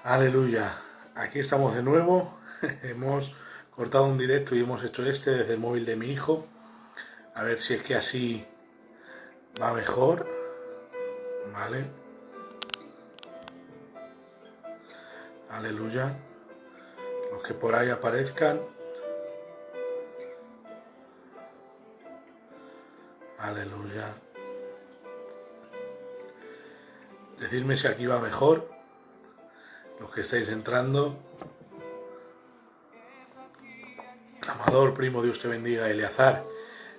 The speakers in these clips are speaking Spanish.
Aleluya, aquí estamos de nuevo. Hemos cortado un directo y hemos hecho este desde el móvil de mi hijo. A ver si es que así va mejor. Vale. Aleluya. Los que por ahí aparezcan. Aleluya. Decidme si aquí va mejor. Los que estáis entrando. Amador, primo, Dios te bendiga. Eleazar,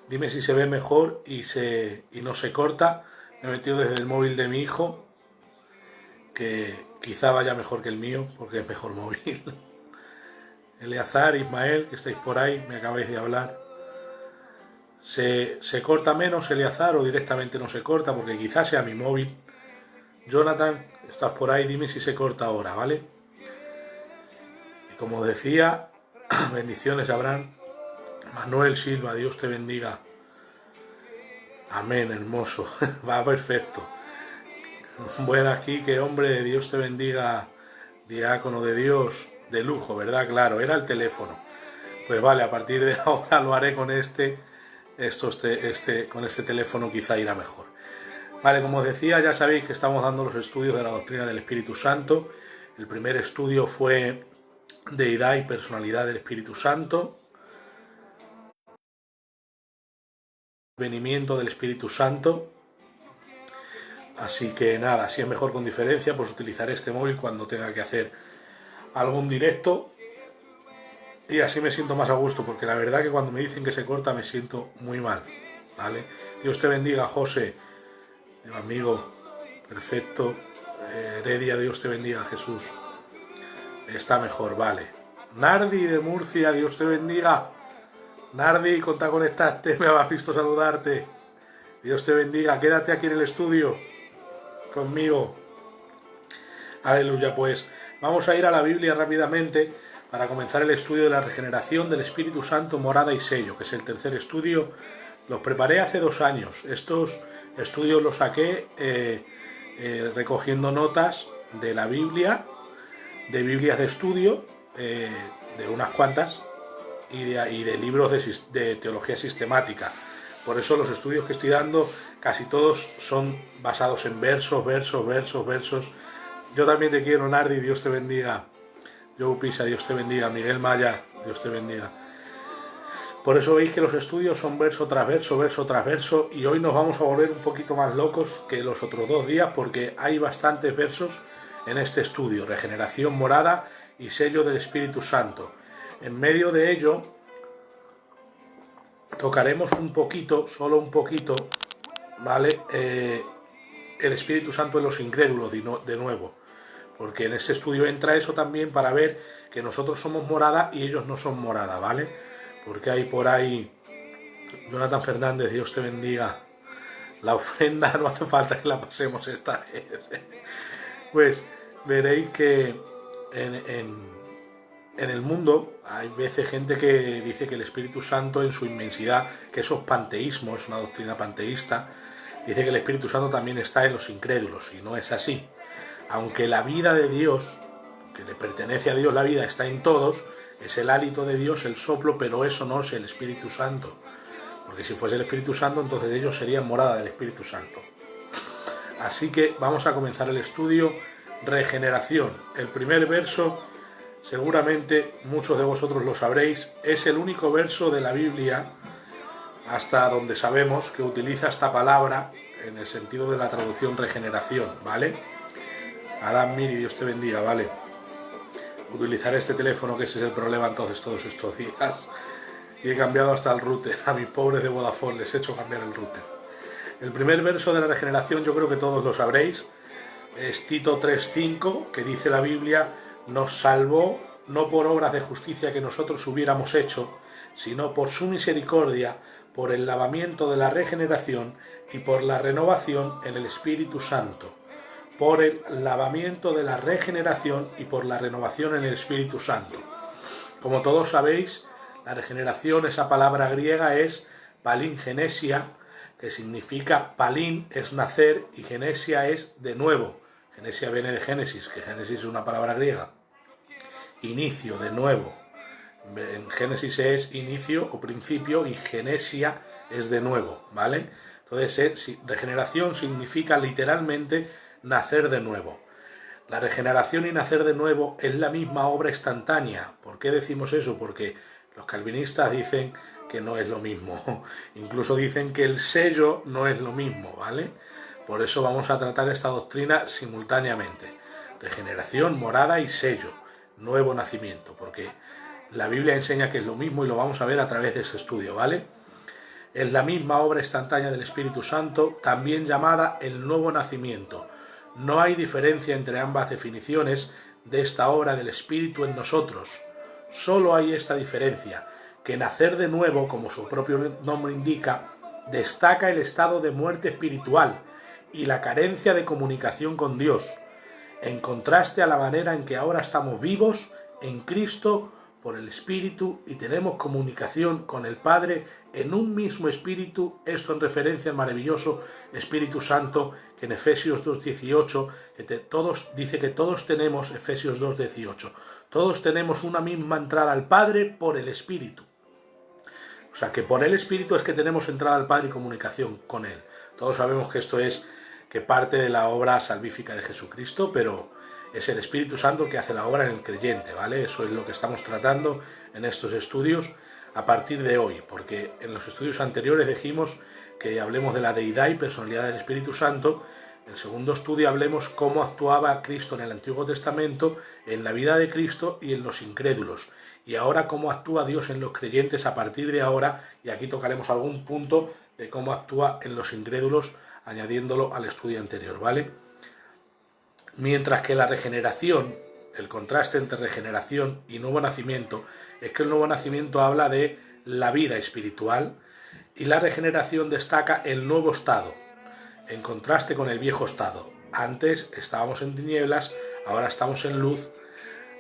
dime si se ve mejor y no se corta. Me he metido desde el móvil de mi hijo, que quizá vaya mejor que el mío, porque es mejor móvil. Eleazar, Ismael, que estáis por ahí, me acabáis de hablar. ¿Se corta menos, Eleazar, o directamente no se corta? Porque quizás sea mi móvil. Jonathan, estás por ahí, dime si se corta ahora, ¿vale? Y como decía, bendiciones, Abraham. Manuel Silva, Dios te bendiga. Amén, hermoso. Va perfecto. Buenas, Quique, hombre, Dios te bendiga. Diácono de Dios, de lujo, ¿verdad? Claro, era el teléfono. Pues vale, a partir de ahora lo haré con con este teléfono quizá irá mejor. Vale, como os decía, ya sabéis que estamos dando los estudios de la doctrina del Espíritu Santo. El primer estudio fue Deidad y personalidad del Espíritu Santo. Venimiento del Espíritu Santo. Así que nada, si es mejor con diferencia, pues utilizaré este móvil cuando tenga que hacer algún directo. Y así me siento más a gusto, porque la verdad que cuando me dicen que se corta me siento muy mal, ¿vale? Dios te bendiga, José, amigo, perfecto. Heredia, Dios te bendiga, Jesús. Está mejor, vale. Nardi de Murcia, Dios te bendiga. Nardi, conta conectarte, me habéis visto saludarte. Dios te bendiga, quédate aquí en el estudio conmigo. Aleluya, pues vamos a ir a la Biblia rápidamente para comenzar el estudio de la regeneración del Espíritu Santo, morada y sello, que es el tercer estudio. Los preparé hace 2 años. Estos estudios los saqué recogiendo notas de la Biblia, de Biblias de estudio, de unas cuantas, y de libros de teología sistemática. Por eso los estudios que estoy dando, casi todos son basados en versos. Yo también te quiero, Nardi, Dios te bendiga. Joe Pisa, Dios te bendiga. Miguel Maya, Dios te bendiga. Por eso veis que los estudios son verso tras verso, y hoy nos vamos a volver un poquito más locos que los otros 2 días, porque hay bastantes versos en este estudio, regeneración, morada y sello del Espíritu Santo. En medio de ello, tocaremos un poquito, solo un poquito, ¿vale? El Espíritu Santo en los incrédulos de nuevo, porque en este estudio entra eso también, para ver que nosotros somos morada y ellos no son morada, ¿vale? Porque hay por ahí, Jonathan Fernández, Dios te bendiga. La ofrenda no hace falta que la pasemos esta vez. Pues veréis que en el mundo hay veces gente que dice que el Espíritu Santo en su inmensidad, que eso es panteísmo, es una doctrina panteísta, dice que el Espíritu Santo también está en los incrédulos, y no es así. Aunque la vida de Dios, que le pertenece a Dios, la vida está en todos, es el hálito de Dios, el soplo, pero eso no es el Espíritu Santo. Porque si fuese el Espíritu Santo, entonces ellos serían morada del Espíritu Santo. Así que vamos a comenzar el estudio, regeneración. El primer verso, seguramente muchos de vosotros lo sabréis, es el único verso de la Biblia, hasta donde sabemos, que utiliza esta palabra en el sentido de la traducción regeneración, ¿vale? Adam, Miri, Dios te bendiga, ¿vale? Utilizar este teléfono, que ese es el problema entonces todos estos días. Y he cambiado hasta el router. A mis pobres de Vodafone les he hecho cambiar el router. El primer verso de la regeneración, yo creo que todos lo sabréis, es Tito 3:5, que dice la Biblia: nos salvó no por obras de justicia que nosotros hubiéramos hecho, sino por su misericordia, por el lavamiento de la regeneración y por la renovación en el Espíritu Santo. Por el lavamiento de la regeneración y por la renovación en el Espíritu Santo. Como todos sabéis, la regeneración, esa palabra griega es palingenesia, que significa palín es nacer y genesia es de nuevo. Genesia viene de Génesis, que Génesis es una palabra griega. Inicio, de nuevo. En Génesis es inicio o principio y genesia es de nuevo, ¿vale? Entonces, regeneración significa literalmente nacer de nuevo. La regeneración y nacer de nuevo es la misma obra instantánea. ¿Por qué decimos eso? Porque los calvinistas dicen que no es lo mismo. Incluso dicen que el sello no es lo mismo, ¿vale? Por eso vamos a tratar esta doctrina simultáneamente. Regeneración, morada y sello. Nuevo nacimiento, porque la Biblia enseña que es lo mismo y lo vamos a ver a través de este estudio, ¿vale? Es la misma obra instantánea del Espíritu Santo, también llamada el nuevo nacimiento. No hay diferencia entre ambas definiciones de esta obra del Espíritu en nosotros. Solo hay esta diferencia, que nacer de nuevo, como su propio nombre indica, destaca el estado de muerte espiritual y la carencia de comunicación con Dios, en contraste a la manera en que ahora estamos vivos en Cristo por el Espíritu y tenemos comunicación con el Padre en un mismo Espíritu, esto en referencia al maravilloso Espíritu Santo que en Efesios 2.18 dice que todos tenemos, Efesios 2.18, todos tenemos una misma entrada al Padre por el Espíritu. O sea que por el Espíritu es que tenemos entrada al Padre y comunicación con Él. Todos sabemos que esto es que parte de la obra salvífica de Jesucristo, pero es el Espíritu Santo que hace la obra en el creyente, ¿vale? Eso es lo que estamos tratando en estos estudios a partir de hoy, porque en los estudios anteriores dijimos que hablemos de la deidad y personalidad del Espíritu Santo. En el segundo estudio hablemos cómo actuaba Cristo en el Antiguo Testamento, en la vida de Cristo y en los incrédulos. Y ahora cómo actúa Dios en los creyentes a partir de ahora, y aquí tocaremos algún punto de cómo actúa en los incrédulos, añadiéndolo al estudio anterior, ¿vale? Mientras que la regeneración, el contraste entre regeneración y nuevo nacimiento, es que el nuevo nacimiento habla de la vida espiritual y la regeneración destaca el nuevo estado, en contraste con el viejo estado. Antes estábamos en tinieblas, ahora estamos en luz.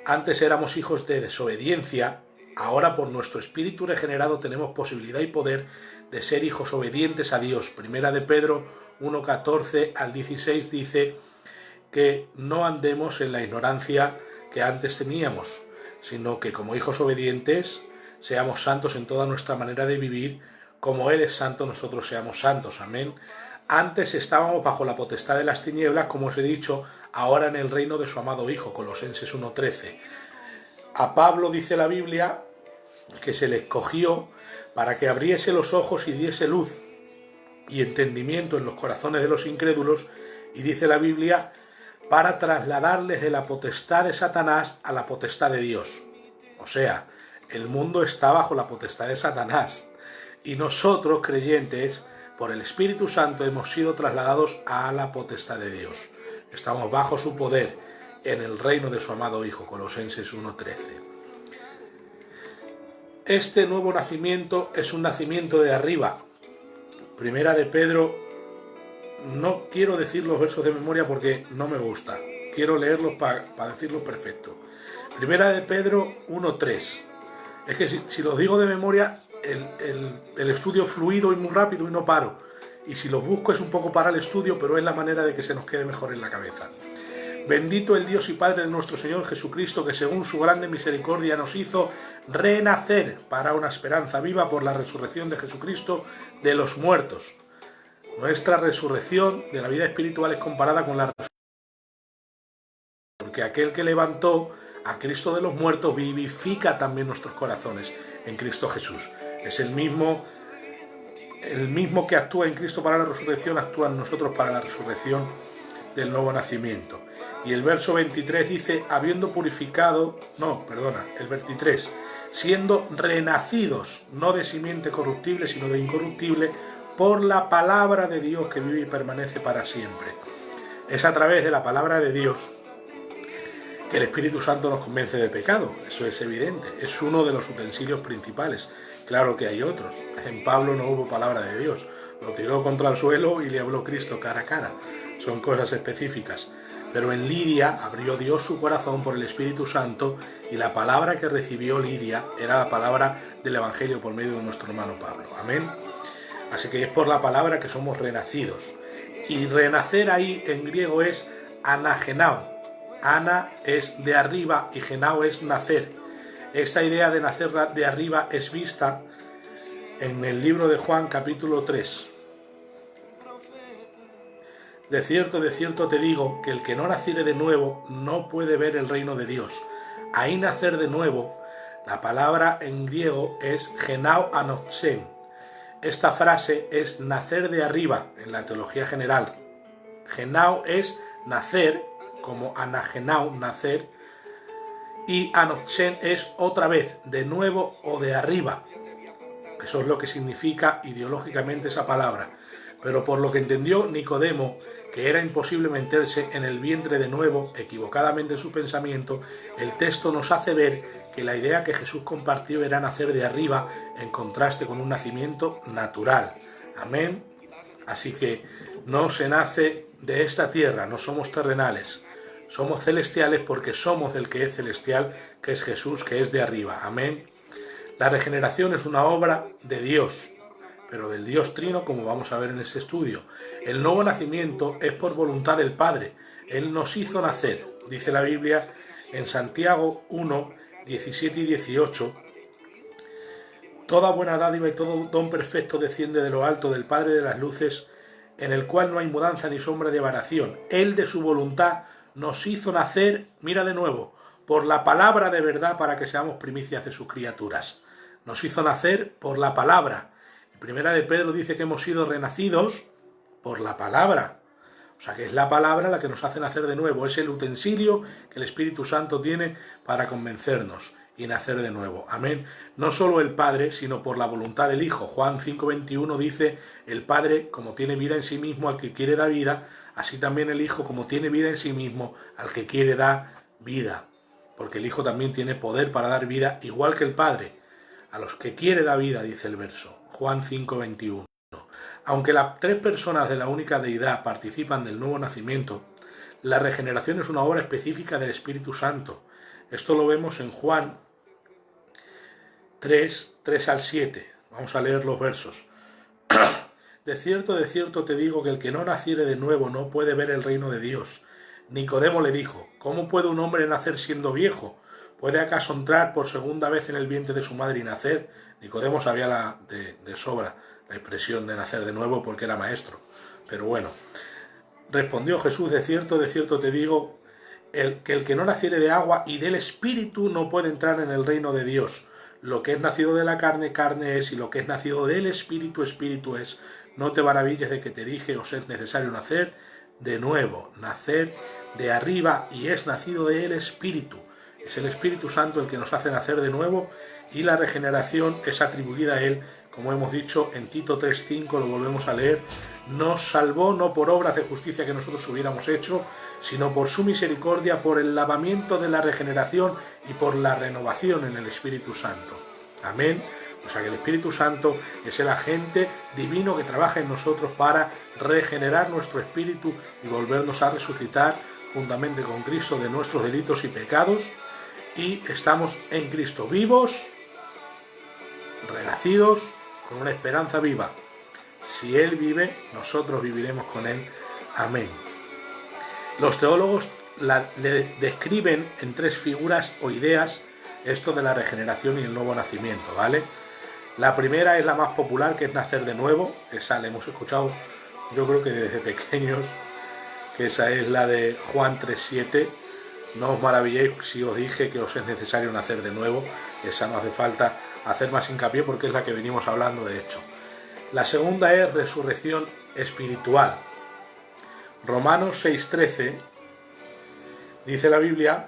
Antes éramos hijos de desobediencia, ahora por nuestro espíritu regenerado tenemos posibilidad y poder de ser hijos obedientes a Dios. Primera de Pedro 1:14 al 16 dice que no andemos en la ignorancia que antes teníamos, sino que como hijos obedientes seamos santos en toda nuestra manera de vivir, como Él es santo, nosotros seamos santos. Amén. Antes estábamos bajo la potestad de las tinieblas, como os he dicho, ahora en el reino de su amado Hijo, Colosenses 1:13. A Pablo dice la Biblia que se le escogió para que abriese los ojos y diese luz y entendimiento en los corazones de los incrédulos, y dice la Biblia, para trasladarles de la potestad de Satanás a la potestad de Dios. O sea, el mundo está bajo la potestad de Satanás, y nosotros, creyentes, por el Espíritu Santo hemos sido trasladados a la potestad de Dios. Estamos bajo su poder en el reino de su amado Hijo, Colosenses 1:13. Este nuevo nacimiento es un nacimiento de arriba. Primera de Pedro, no quiero decir los versos de memoria porque no me gusta. Quiero leerlos para decirlos perfecto. Primera de Pedro 1:3. Es que si los digo de memoria, el estudio es fluido y muy rápido y no paro. Y si los busco es un poco para el estudio, pero es la manera de que se nos quede mejor en la cabeza. Bendito el Dios y Padre de nuestro Señor Jesucristo, que según su grande misericordia nos hizo renacer para una esperanza viva por la resurrección de Jesucristo de los muertos. Nuestra resurrección de la vida espiritual es comparada con la resurrección, porque aquel que levantó a Cristo de los muertos vivifica también nuestros corazones en Cristo Jesús. Es el mismo que actúa en Cristo para la resurrección, actúa en nosotros para la resurrección del nuevo nacimiento. Y el verso 23 dice, el 23, siendo renacidos, no de simiente corruptible, sino de incorruptible, por la palabra de Dios que vive y permanece para siempre. Es a través de la palabra de Dios que el Espíritu Santo nos convence de pecado, eso es evidente, es uno de los utensilios principales. Claro que hay otros. En Pablo no hubo palabra de Dios, lo tiró contra el suelo y le habló Cristo cara a cara. Son cosas específicas. Pero en Lidia abrió Dios su corazón por el Espíritu Santo y la palabra que recibió Lidia era la palabra del Evangelio por medio de nuestro hermano Pablo. Amén. Así que es por la palabra que somos renacidos. Y renacer ahí en griego es anagenao. Ana es de arriba y genao es nacer. Esta idea de nacer de arriba es vista en el libro de Juan capítulo 3. De cierto te digo que el que no naciere de nuevo no puede ver el reino de Dios. Ahí nacer de nuevo, la palabra en griego es genao anoxen. Esta frase es nacer de arriba en la teología general. Genao es nacer, como anagenao, nacer, y anoxen es otra vez, de nuevo o de arriba. Eso es lo que significa ideológicamente esa palabra. Pero por lo que entendió Nicodemo, que era imposible meterse en el vientre de nuevo, equivocadamente en su pensamiento, el texto nos hace ver que la idea que Jesús compartió era nacer de arriba en contraste con un nacimiento natural. Amén. Así que no se nace de esta tierra, no somos terrenales, somos celestiales porque somos del que es celestial, que es Jesús, que es de arriba. Amén. La regeneración es una obra de Dios, pero del Dios Trino, como vamos a ver en este estudio. El nuevo nacimiento es por voluntad del Padre. Él nos hizo nacer, dice la Biblia en Santiago 1, 17 y 18. Toda buena dádiva y todo don perfecto desciende de lo alto del Padre de las luces, en el cual no hay mudanza ni sombra de variación. Él de su voluntad nos hizo nacer, mira de nuevo, por la palabra de verdad para que seamos primicias de sus criaturas. Nos hizo nacer por la palabra. Primera de Pedro dice que hemos sido renacidos por la palabra. O sea que es la palabra la que nos hace nacer de nuevo. Es el utensilio que el Espíritu Santo tiene para convencernos y nacer de nuevo. Amén. No solo el Padre, sino por la voluntad del Hijo. Juan 5:21 dice, el Padre, como tiene vida en sí mismo al que quiere dar vida, así también el Hijo, como tiene vida en sí mismo al que quiere dar vida. Porque el Hijo también tiene poder para dar vida, igual que el Padre. A los que quiere dar vida, dice el verso. Juan 5:21. Aunque las tres personas de la única deidad participan del nuevo nacimiento, la regeneración es una obra específica del Espíritu Santo. Esto lo vemos en Juan 3, 3 al 7. Vamos a leer los versos. De cierto te digo que el que no naciere de nuevo no puede ver el reino de Dios. Nicodemo le dijo, ¿cómo puede un hombre nacer siendo viejo? ¿Puede acaso entrar por segunda vez en el vientre de su madre y nacer? Nicodemo sabía de sobra la expresión de nacer de nuevo porque era maestro. Pero bueno, respondió Jesús, de cierto te digo, que el que no naciere de agua y del Espíritu no puede entrar en el reino de Dios. Lo que es nacido de la carne, carne es, y lo que es nacido del Espíritu, Espíritu es. No te maravilles de que te dije, os es necesario nacer de nuevo, nacer de arriba, y es nacido del Espíritu. Es el Espíritu Santo el que nos hace nacer de nuevo, y la regeneración es atribuida a Él, como hemos dicho en Tito 3:5, lo volvemos a leer. Nos salvó no por obras de justicia que nosotros hubiéramos hecho, sino por su misericordia, por el lavamiento de la regeneración y por la renovación en el Espíritu Santo. Amén. O sea que el Espíritu Santo es el agente divino que trabaja en nosotros para regenerar nuestro espíritu y volvernos a resucitar juntamente con Cristo de nuestros delitos y pecados, y estamos en Cristo vivos, renacidos, con una esperanza viva. Si Él vive, nosotros viviremos con Él. Amén. Los teólogos le describen en tres figuras o ideas esto de la regeneración y el nuevo nacimiento, ¿vale? La primera es la más popular, que es nacer de nuevo. Esa la hemos escuchado yo creo que desde pequeños, que esa es la de Juan 3:7. No os maravilléis si os dije que os es necesario nacer de nuevo. Esa no hace falta hacer más hincapié porque es la que venimos hablando de hecho. La segunda es resurrección espiritual. Romanos 6:13 dice la Biblia,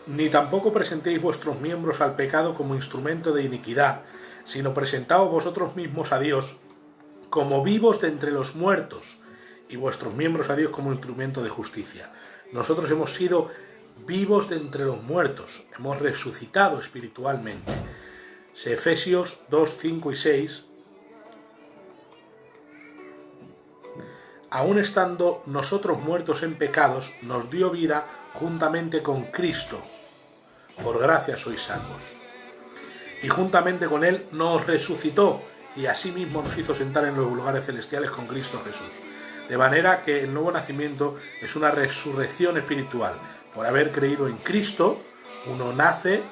ni tampoco presentéis vuestros miembros al pecado como instrumento de iniquidad, sino presentaos vosotros mismos a Dios como vivos de entre los muertos, y vuestros miembros a Dios como instrumento de justicia. Nosotros hemos sido vivos de entre los muertos, hemos resucitado espiritualmente. Efesios 2, 5 y 6. Aun estando nosotros muertos en pecados, nos dio vida juntamente con Cristo. Por gracia sois salvos. Y juntamente con Él nos resucitó, y asimismo nos hizo sentar en los lugares celestiales con Cristo Jesús. De manera que el nuevo nacimiento es una resurrección espiritual. Por haber creído en Cristo, uno nace,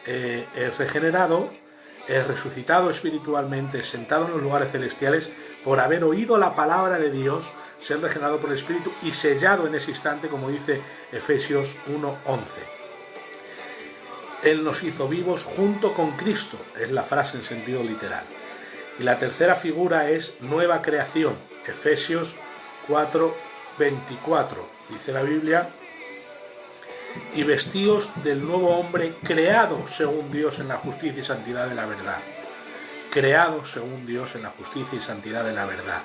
es regenerado, es resucitado espiritualmente, sentado en los lugares celestiales, por haber oído la palabra de Dios, ser regenerado por el Espíritu y sellado en ese instante, como dice Efesios 1:11. Él nos hizo vivos junto con Cristo, es la frase en sentido literal. Y la tercera figura es nueva creación, Efesios 4:24. Dice la Biblia: y vestíos del nuevo hombre creado según Dios en la justicia y santidad de la verdad. Creado según Dios en la justicia y santidad de la verdad.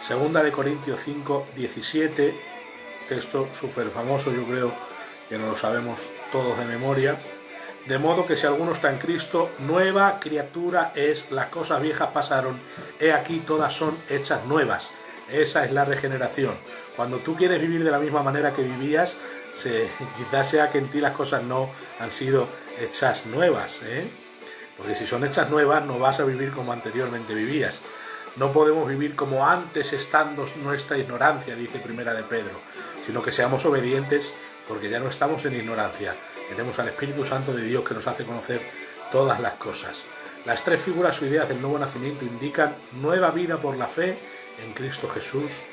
Segunda de Corintios 5:17, texto súper famoso, yo creo que no lo sabemos todos de memoria. De modo que si alguno está en Cristo, nueva criatura es, las cosas viejas pasaron, he aquí todas son hechas nuevas. Esa es la regeneración. Cuando tú quieres vivir de la misma manera que vivías, quizás sea que en ti las cosas no han sido hechas nuevas, porque si son hechas nuevas no vas a vivir como anteriormente vivías. No podemos vivir como antes estando nuestra ignorancia, dice Primera de Pedro, sino que seamos obedientes porque ya no estamos en ignorancia. Tenemos al Espíritu Santo de Dios que nos hace conocer todas las cosas. Las tres figuras o ideas del nuevo nacimiento indican nueva vida por la fe en Cristo Jesús.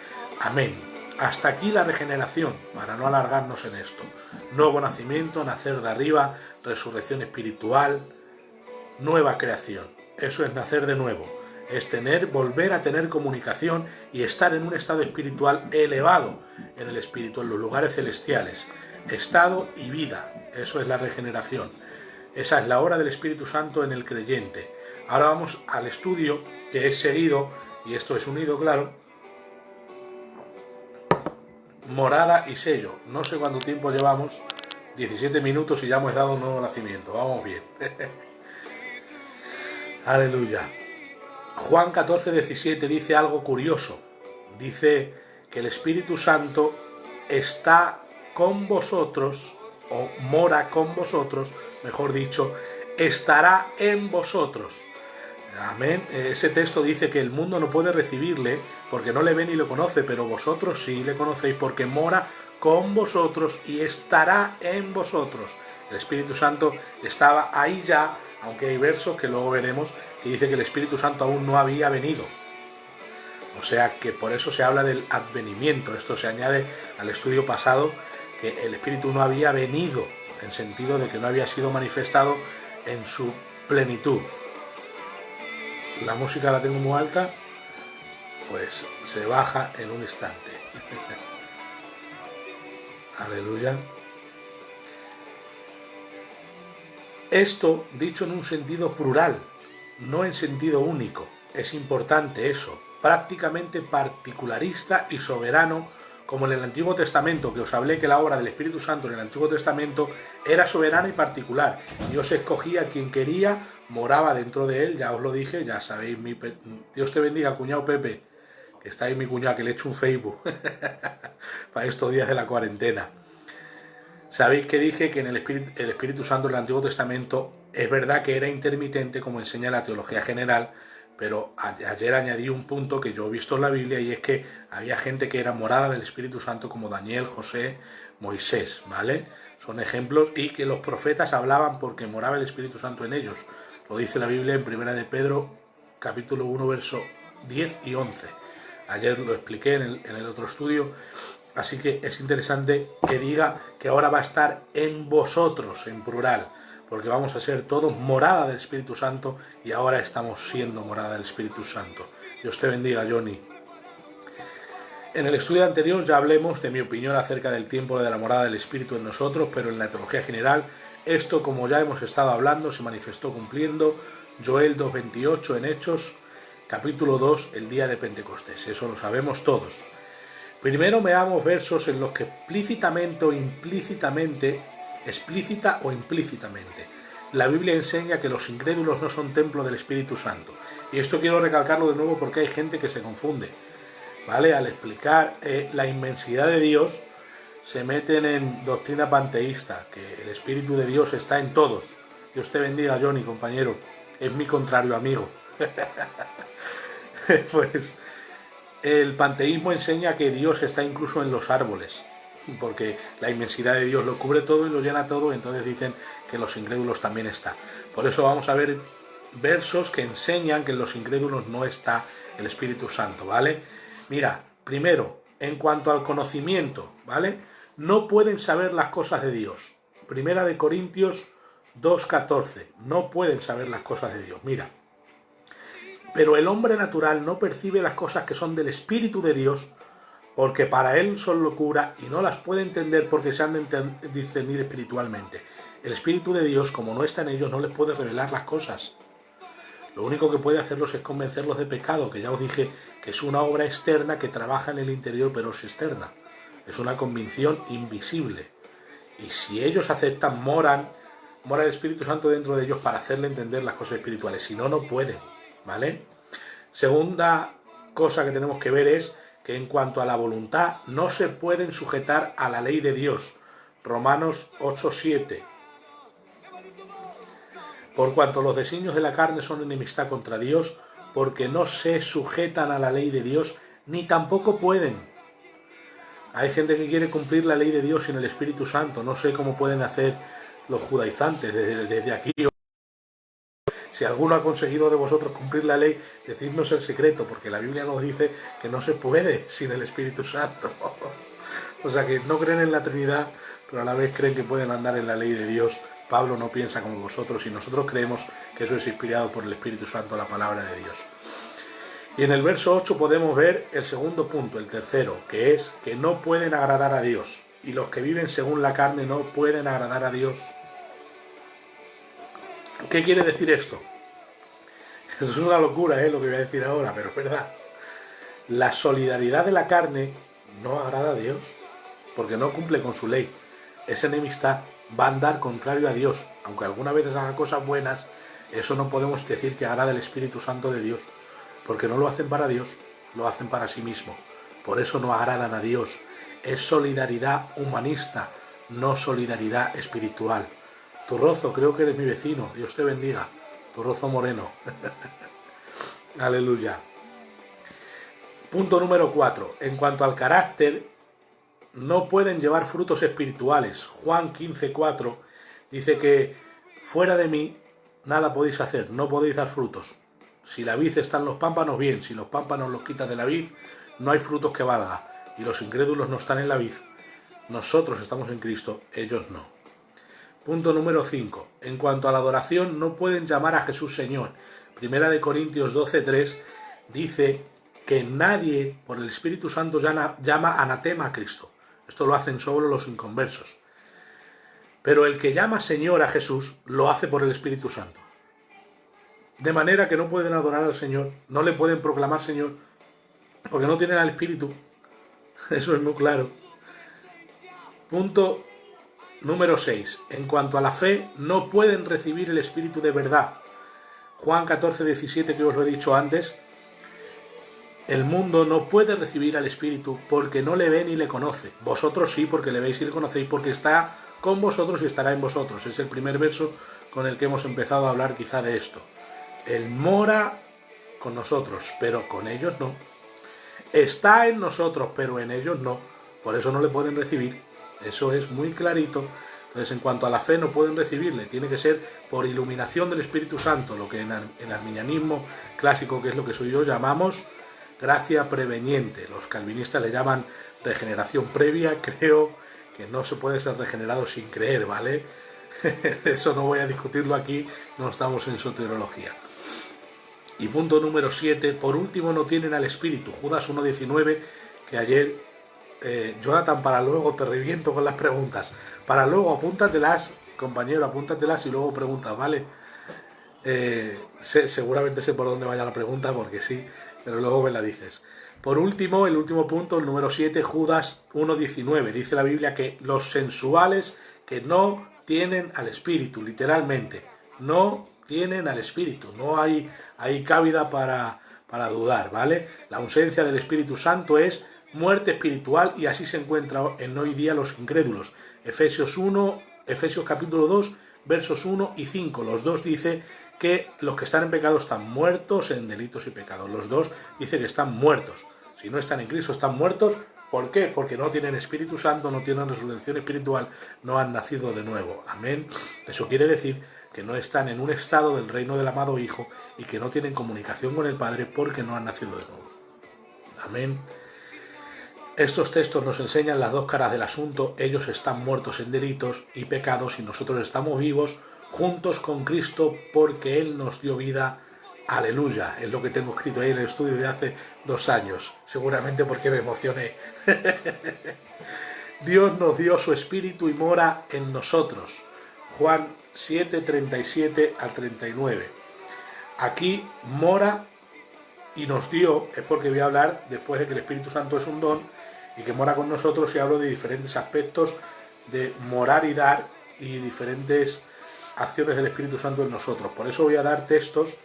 Amén. Hasta aquí la regeneración, para no alargarnos en esto. Nuevo nacimiento, nacer de arriba, resurrección espiritual, nueva creación. Eso es nacer de nuevo. Es volver a tener comunicación y estar en un estado espiritual elevado en el espíritu, en los lugares celestiales. Estado y vida. Eso es la regeneración. Esa es la obra del Espíritu Santo en el creyente. Ahora vamos al estudio que es seguido, y esto es unido, claro. Morada y sello. No sé cuánto tiempo llevamos, 17 minutos y ya hemos dado un nuevo nacimiento. Vamos bien. Aleluya. Juan 14:17 dice algo curioso. Dice que el Espíritu Santo está con vosotros, o mora con vosotros, mejor dicho, estará en vosotros. Amén. Ese texto dice que el mundo no puede recibirle porque no le ve ni lo conoce, pero vosotros sí le conocéis porque mora con vosotros y estará en vosotros. El Espíritu Santo estaba ahí ya, aunque hay versos que luego veremos que dice que el Espíritu Santo aún no había venido. O sea que por eso se habla del advenimiento. Esto se añade al estudio pasado, que el Espíritu no había venido, en sentido de que no había sido manifestado en su plenitud. La música la tengo muy alta, pues se baja en un instante. Aleluya. Esto dicho en un sentido plural, no en sentido único. Es importante eso. Prácticamente particularista y soberano, como en el Antiguo Testamento, que os hablé que la obra del Espíritu Santo en el Antiguo Testamento era soberana y particular. Dios escogía a quien quería, moraba dentro de él, ya os lo dije, ya sabéis, Dios te bendiga, cuñado Pepe, que está ahí mi cuñado, que le he hecho un Facebook para estos días de la cuarentena. Sabéis que dije que en el Espíritu Santo en el Antiguo Testamento es verdad que era intermitente, como enseña la teología general, pero ayer añadí un punto que yo he visto en la Biblia, y es que había gente que era morada del Espíritu Santo, como Daniel, José, Moisés, ¿vale? Son ejemplos, y que los profetas hablaban porque moraba el Espíritu Santo en ellos. Lo dice la Biblia en Primera de Pedro, capítulo 1, verso 10 y 11. Ayer lo expliqué en el otro estudio, así que es interesante que diga que ahora va a estar en vosotros, en plural, porque vamos a ser todos morada del Espíritu Santo, y ahora estamos siendo morada del Espíritu Santo. Dios te bendiga, Johnny. En el estudio anterior ya hablemos de mi opinión acerca del tiempo de la morada del Espíritu en nosotros, pero en la teología general, esto, como ya hemos estado hablando, se manifestó cumpliendo Joel 2:28 en Hechos, capítulo 2, el día de Pentecostés. Eso lo sabemos todos. Primero veamos versos en los que explícita o implícitamente, la Biblia enseña que los incrédulos no son templo del Espíritu Santo. Y esto quiero recalcarlo de nuevo porque hay gente que se confunde, ¿vale? Al explicar la inmensidad de Dios, se meten en doctrina panteísta, que el Espíritu de Dios está en todos. Dios te bendiga, Johnny, compañero. Es mi contrario amigo. Pues El panteísmo enseña que Dios está incluso en los árboles, porque la inmensidad de Dios lo cubre todo y lo llena todo, entonces dicen que en los incrédulos también está. Por eso vamos a ver versos que enseñan que en los incrédulos no está el Espíritu Santo, ¿vale? Mira, primero, en cuanto al conocimiento, ¿vale? No pueden saber las cosas de Dios. Primera de Corintios 2:14, no pueden saber las cosas de Dios. Mira, pero el hombre natural no percibe las cosas que son del Espíritu de Dios, porque para él son locura y no las puede entender porque se han de discernir espiritualmente. El Espíritu de Dios, como no está en ellos, no les puede revelar las cosas. Lo único que puede hacerlos es convencerlos de pecado, que ya os dije que es una obra externa que trabaja en el interior pero es externa. Es una convicción invisible. Y si ellos aceptan, mora el Espíritu Santo dentro de ellos para hacerle entender las cosas espirituales. Si no, no pueden, ¿vale? Segunda cosa que tenemos que ver es que en cuanto a la voluntad no se pueden sujetar a la ley de Dios. Romanos 8:7. Por cuanto los designios de la carne son enemistad contra Dios, porque no se sujetan a la ley de Dios, ni tampoco pueden. Hay gente que quiere cumplir la ley de Dios sin el Espíritu Santo. No sé cómo pueden hacer los judaizantes desde aquí. Si alguno ha conseguido de vosotros cumplir la ley, decidnos el secreto, porque la Biblia nos dice que no se puede sin el Espíritu Santo. O sea que no creen en la Trinidad, pero a la vez creen que pueden andar en la ley de Dios. Pablo no piensa como vosotros y nosotros creemos que eso es inspirado por el Espíritu Santo, la palabra de Dios. Y en el verso 8 podemos ver el segundo punto, el tercero, que es que no pueden agradar a Dios. Y los que viven según la carne no pueden agradar a Dios. ¿Qué quiere decir esto? Eso es una locura, lo que voy a decir ahora, pero es verdad. La solidaridad de la carne no agrada a Dios, porque no cumple con su ley. Esa enemistad va a andar contrario a Dios. Aunque algunas veces haga cosas buenas, eso no podemos decir que agrada el Espíritu Santo de Dios, porque no lo hacen para Dios, lo hacen para sí mismo. Por eso no agradan a Dios. Es solidaridad humanista, no solidaridad espiritual. Turrozo, creo que eres mi vecino, Dios te bendiga. Turrozo Moreno. Aleluya. Punto número 4. En cuanto al carácter, no pueden llevar frutos espirituales. Juan 15:4 dice que fuera de mí nada podéis hacer, no podéis dar frutos. Si la vid está en los pámpanos, bien. Si los pámpanos los quitas de la vid, no hay frutos que valga. Y los incrédulos no están en la vid. Nosotros estamos en Cristo, ellos no. Punto número 5. En cuanto a la adoración, no pueden llamar a Jesús Señor. Primera de Corintios 12:3 dice que nadie por el Espíritu Santo llama anatema a Cristo. Esto lo hacen solo los inconversos. Pero el que llama Señor a Jesús lo hace por el Espíritu Santo. De manera que no pueden adorar al Señor, no le pueden proclamar Señor, porque no tienen al Espíritu. Eso es muy claro. Punto número 6. En cuanto a la fe, no pueden recibir el Espíritu de verdad. Juan 14:17, que os lo he dicho antes. El mundo no puede recibir al Espíritu porque no le ve ni le conoce. Vosotros sí, porque le veis y le conocéis, porque está con vosotros y estará en vosotros. Es el primer verso con el que hemos empezado a hablar quizá de esto. Él mora con nosotros, pero con ellos no. Está en nosotros, pero en ellos no. Por eso no le pueden recibir. Eso es muy clarito. Entonces, en cuanto a la fe, no pueden recibirle. Tiene que ser por iluminación del Espíritu Santo, lo que en arminianismo clásico, que es lo que soy yo, llamamos gracia preveniente. Los calvinistas le llaman regeneración previa. Creo que no se puede ser regenerado sin creer, ¿vale? Eso no voy a discutirlo aquí, no estamos en soteriología. Y punto número 7, por último no tienen al Espíritu. Judas 1:19, que ayer, Jonathan, para luego te reviento con las preguntas. Para luego, apúntatelas, compañero, apúntatelas y luego preguntas, ¿vale? Seguramente sé por dónde vaya la pregunta, porque sí, pero luego me la dices. Por último, el último punto, el número 7, Judas 1:19. Dice la Biblia que los sensuales que no tienen al Espíritu, literalmente, no tienen al Espíritu. No hay cabida para dudar, ¿vale? La ausencia del Espíritu Santo es muerte espiritual y así se encuentra en hoy día los incrédulos. Efesios capítulo 2, versos 1 y 5. Los dos dice que los que están en pecado están muertos en delitos y pecados. Los dos dice que están muertos. Si no están en Cristo, están muertos. ¿Por qué? Porque no tienen Espíritu Santo, no tienen resurrección espiritual, no han nacido de nuevo. Amén. Eso quiere decir que no están en un estado del reino del amado Hijo y que no tienen comunicación con el Padre porque no han nacido de nuevo. Amén. Estos textos nos enseñan las dos caras del asunto. Ellos están muertos en delitos y pecados y nosotros estamos vivos juntos con Cristo porque Él nos dio vida. Aleluya, es lo que tengo escrito ahí en el estudio de hace 2 años, seguramente porque me emocioné. Dios nos dio su Espíritu y mora en nosotros. Juan 7, 37 al 39. Aquí mora y nos dio, es porque voy a hablar después de que el Espíritu Santo es un don y que mora con nosotros, y hablo de diferentes aspectos de morar y dar y diferentes acciones del Espíritu Santo en nosotros. Por eso voy a dar textos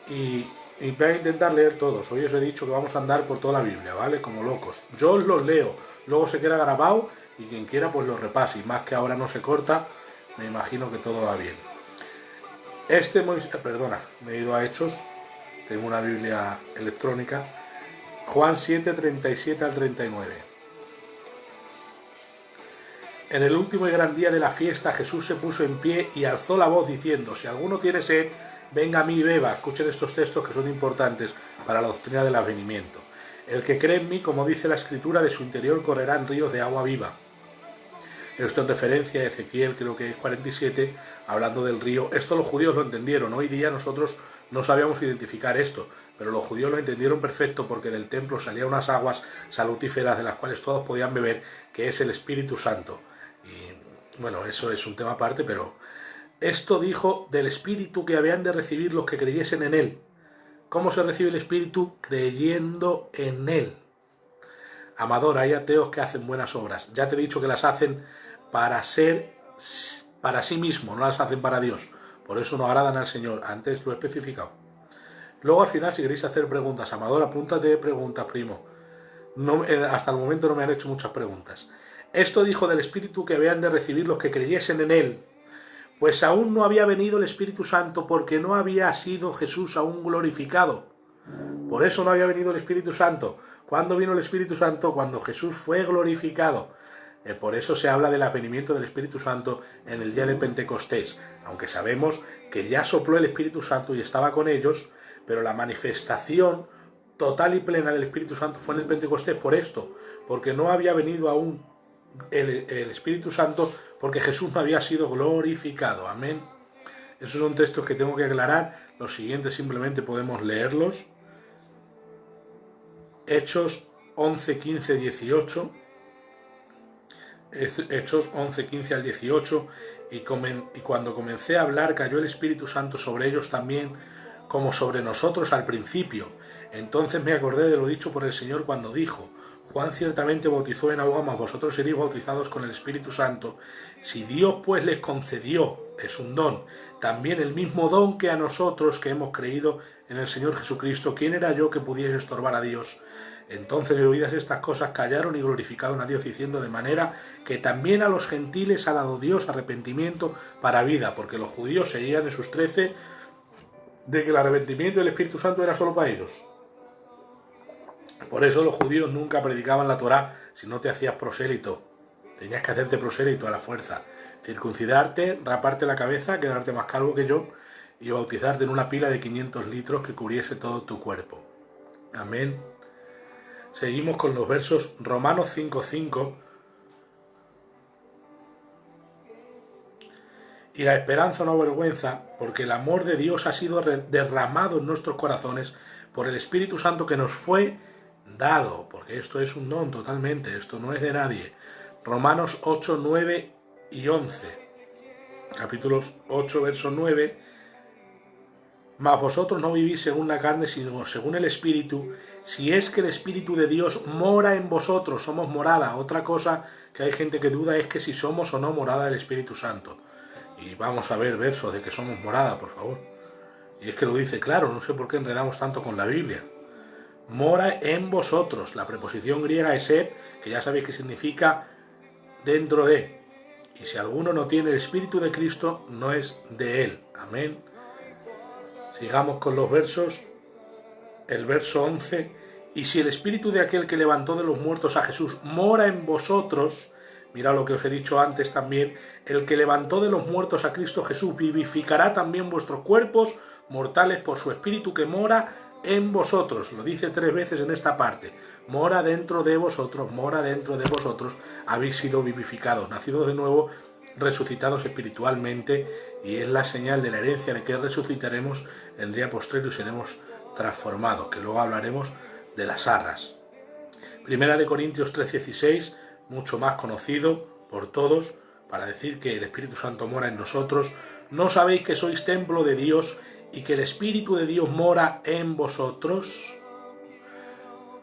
y voy a intentar leer todos. Hoy os he dicho que vamos a andar por toda la Biblia, ¿vale? Como locos. Yo os los leo, luego se queda grabado y quien quiera pues lo repase. Y más que ahora no se corta, me imagino que todo va bien. Perdona, me he ido a Hechos, tengo una Biblia electrónica. Juan 7, 37 al 39. En el último y gran día de la fiesta, Jesús se puso en pie y alzó la voz diciendo: si alguno tiene sed, venga a mí y beba. Escuchen estos textos que son importantes para la doctrina del advenimiento. El que cree en mí, como dice la Escritura, de su interior correrán ríos de agua viva. Esto en referencia a Ezequiel, creo que es 47, hablando del río. Esto los judíos lo entendieron. Hoy día nosotros no sabíamos identificar esto, pero los judíos lo entendieron perfecto porque del templo salían unas aguas salutíferas de las cuales todos podían beber, que es el Espíritu Santo. Y bueno, eso es un tema aparte, pero esto dijo del Espíritu que habían de recibir los que creyesen en Él. ¿Cómo se recibe el Espíritu? Creyendo en Él. Amador, hay ateos que hacen buenas obras. Ya te he dicho que las hacen para sí mismo, no las hacen para Dios. Por eso no agradan al Señor. Antes lo he especificado. Luego al final, si queréis hacer preguntas, Amador, apúntate preguntas, primo. No, hasta el momento no me han hecho muchas preguntas. Esto dijo del Espíritu que habían de recibir los que creyesen en Él. Pues aún no había venido el Espíritu Santo porque no había sido Jesús aún glorificado. Por eso no había venido el Espíritu Santo. ¿Cuándo vino el Espíritu Santo? Cuando Jesús fue glorificado. Por eso se habla del advenimiento del Espíritu Santo en el día de Pentecostés. Aunque sabemos que ya sopló el Espíritu Santo y estaba con ellos, pero la manifestación total y plena del Espíritu Santo fue en el Pentecostés por esto, porque no había venido aún el Espíritu Santo, porque Jesús no había sido glorificado. Amén. Esos son textos que tengo que aclarar. Los siguientes simplemente podemos leerlos. Hechos 11, 15, 18. Hechos 11, 15 al 18. Y cuando comencé a hablar, cayó el Espíritu Santo sobre ellos también, como sobre nosotros al principio. Entonces me acordé de lo dicho por el Señor cuando dijo: Juan ciertamente bautizó en agua, mas vosotros seréis bautizados con el Espíritu Santo. Si Dios pues les concedió, es un don, también el mismo don que a nosotros que hemos creído en el Señor Jesucristo, ¿quién era yo que pudiese estorbar a Dios? Entonces, oídas estas cosas, callaron y glorificaron a Dios, diciendo: de manera que también a los gentiles ha dado Dios arrepentimiento para vida, porque los judíos seguían en sus 13 de que el arrepentimiento del Espíritu Santo era solo para ellos. Por eso los judíos nunca predicaban la Torá si no te hacías prosélito. Tenías que hacerte prosélito a la fuerza. Circuncidarte, raparte la cabeza, quedarte más calvo que yo y bautizarte en una pila de 500 litros que cubriese todo tu cuerpo. Amén. Seguimos con los versos Romanos 5:5. Y la esperanza no avergüenza, porque el amor de Dios ha sido derramado en nuestros corazones por el Espíritu Santo que nos fue dado, porque esto es un don totalmente, esto no es de nadie. Romanos 8, 9 y 11. Capítulos 8, verso 9. Mas vosotros no vivís según la carne, sino según el Espíritu, si es que el Espíritu de Dios mora en vosotros. Somos morada. Otra cosa que hay gente que duda es que si somos o no morada del Espíritu Santo. Y vamos a ver versos de que somos morada, por favor. Y es que lo dice claro, no sé por qué enredamos tanto con la Biblia. Mora en vosotros. La preposición griega es ep, que ya sabéis que significa dentro de. Y si alguno no tiene el Espíritu de Cristo, no es de él. Amén. Sigamos con los versos. El verso 11. Y si el espíritu de aquel que levantó de los muertos a Jesús mora en vosotros, mira lo que os he dicho antes también, el que levantó de los muertos a Cristo Jesús vivificará también vuestros cuerpos mortales por su espíritu que mora en vosotros. Lo dice 3 veces en esta parte. Mora dentro de vosotros, mora dentro de vosotros. Habéis sido vivificados, nacidos de nuevo, resucitados espiritualmente, y es la señal de la herencia de que resucitaremos el día postrero y seremos transformados, que luego hablaremos de las arras. Primera de Corintios 3:16, mucho más conocido por todos, para decir que el Espíritu Santo mora en nosotros. ¿No sabéis que sois templo de Dios y que el Espíritu de Dios mora en vosotros?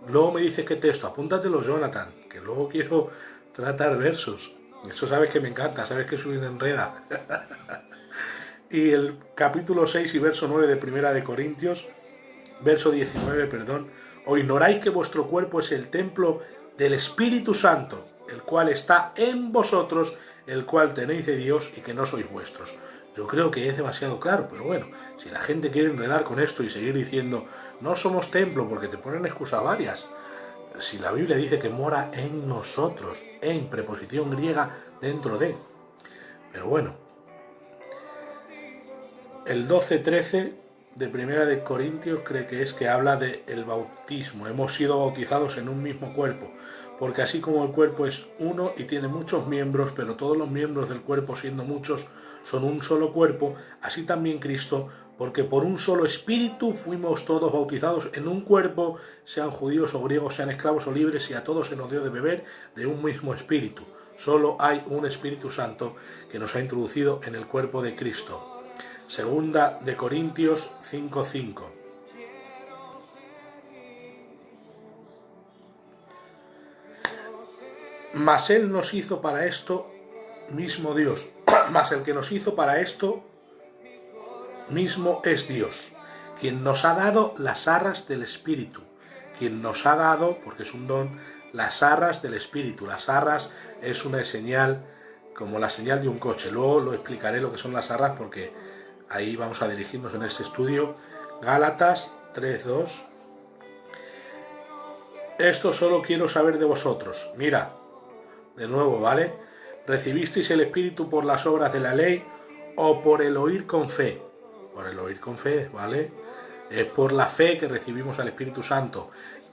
Luego me dices qué texto, apúntatelo, Jonathan, que luego quiero tratar versos. Eso sabes que me encanta, sabes que soy un enreda. Y el capítulo 6 y verso 9 de Primera de Corintios, verso 19, perdón. ¿O ignoráis que vuestro cuerpo es el templo del Espíritu Santo, el cual está en vosotros, el cual tenéis de Dios y que no sois vuestros? Yo creo que es demasiado claro, pero bueno, si la gente quiere enredar con esto y seguir diciendo no somos templo, porque te ponen excusas varias, si la Biblia dice que mora en nosotros, en preposición griega dentro de. Pero bueno, el 12:13 de Primera de Corintios cree que es que habla del bautismo. Hemos sido bautizados en un mismo cuerpo, porque así como el cuerpo es uno y tiene muchos miembros, pero todos los miembros del cuerpo, siendo muchos, son un solo cuerpo, así también Cristo, porque por un solo espíritu fuimos todos bautizados en un cuerpo, sean judíos o griegos, sean esclavos o libres, y a todos se nos dio de beber de un mismo espíritu. Solo hay un Espíritu Santo que nos ha introducido en el cuerpo de Cristo. Segunda de Corintios 5:5. Mas Él nos hizo para esto mismo Dios. Mas el que nos hizo para esto mismo es Dios, quien nos ha dado las arras del Espíritu. Quien nos ha dado, porque es un don, las arras del Espíritu. Las arras es una señal, como la señal de un coche. Luego lo explicaré lo que son las arras, porque ahí vamos a dirigirnos en este estudio. Gálatas 3:2. Esto solo quiero saber de vosotros. Mira, de nuevo, ¿vale? ¿Recibisteis el Espíritu por las obras de la ley o por el oír con fe? Por el oír con fe, ¿vale? Es por la fe que recibimos al Espíritu Santo.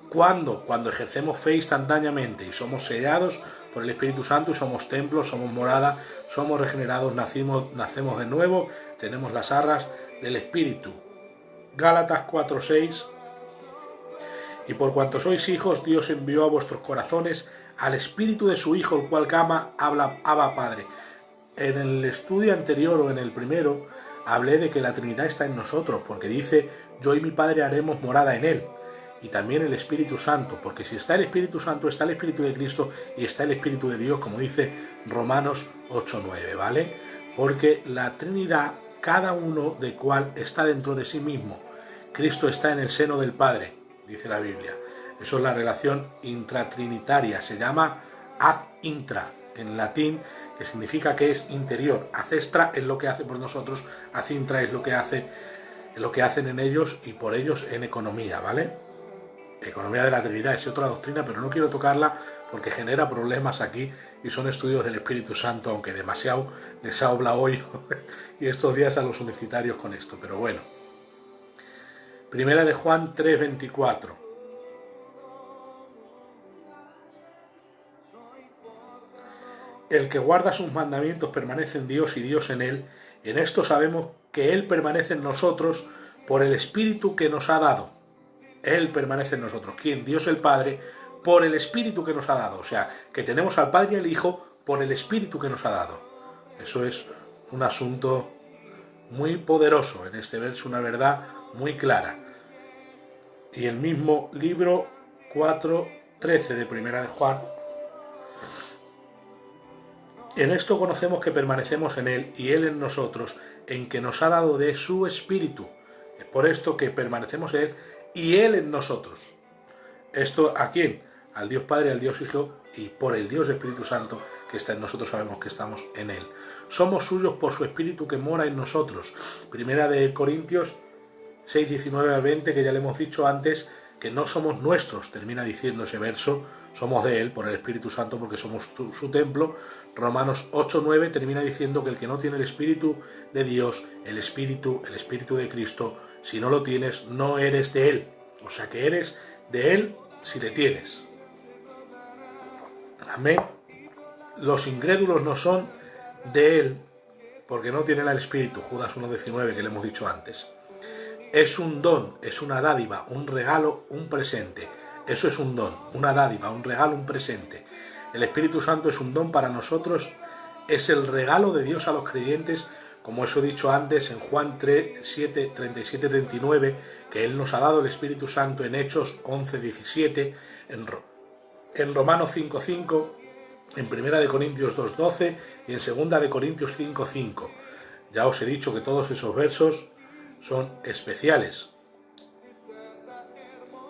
¿Cuándo? Cuando ejercemos fe instantáneamente y somos sellados por el Espíritu Santo y somos templos, somos morada, somos regenerados, nacemos de nuevo, tenemos las arras del Espíritu. Gálatas 4:6. Y por cuanto sois hijos, Dios envió a vuestros corazones al Espíritu de su Hijo, el cual clama, habla, Abba Padre. En el estudio anterior o en el primero hablé de que la Trinidad está en nosotros, porque dice, yo y mi Padre haremos morada en él. Y también el Espíritu Santo, porque si está el Espíritu Santo, está el Espíritu de Cristo y está el Espíritu de Dios, como dice Romanos 8:9, ¿vale? Porque la Trinidad, cada uno de cual está dentro de sí mismo. Cristo está en el seno del Padre, dice la Biblia. Eso es la relación intratrinitaria, se llama ad intra, en latín, que significa que es interior. Ad extra es lo que hace por nosotros, ad intra es lo que hacen en ellos y por ellos en economía, ¿vale? Economía de la Trinidad es otra doctrina, pero no quiero tocarla porque genera problemas aquí y son estudios del Espíritu Santo, aunque demasiado les habla hoy y estos días a los universitarios con esto, pero bueno. Primera de Juan 3:24. El que guarda sus mandamientos permanece en Dios y Dios en él. En esto sabemos que Él permanece en nosotros por el Espíritu que nos ha dado. Él permanece en nosotros. ¿Quién? Dios el Padre, por el Espíritu que nos ha dado. O sea, que tenemos al Padre y al Hijo por el Espíritu que nos ha dado. Eso es un asunto muy poderoso. En este verso una verdad muy clara. Y el mismo libro 4:13 de Primera de Juan. En esto conocemos que permanecemos en Él y Él en nosotros, en que nos ha dado de su Espíritu. Es por esto que permanecemos en Él y Él en nosotros. ¿Esto a quién? Al Dios Padre, al Dios Hijo y por el Dios Espíritu Santo que está en nosotros, sabemos que estamos en Él. Somos suyos por su Espíritu que mora en nosotros. Primera de Corintios 6:19-20, que ya le hemos dicho antes, que no somos nuestros, termina diciendo ese verso, somos de Él por el Espíritu Santo porque somos su templo. Romanos 8:9 termina diciendo que el que no tiene el Espíritu de Dios, el Espíritu de Cristo, si no lo tienes, no eres de Él. O sea que eres de Él si le tienes. Amén. Los incrédulos no son de Él porque no tienen el Espíritu. Judas 1:19 que le hemos dicho antes. Es un don, es una dádiva, un regalo, un presente. Eso es un don, una dádiva, un regalo, un presente. El Espíritu Santo es un don para nosotros, es el regalo de Dios a los creyentes, como os he dicho antes en Juan 37-39, que Él nos ha dado el Espíritu Santo en Hechos 11:17, en Romanos 5:5, en 1 Corintios 2:12 y en 2 Corintios 5:5. Ya os he dicho que todos esos versos son especiales.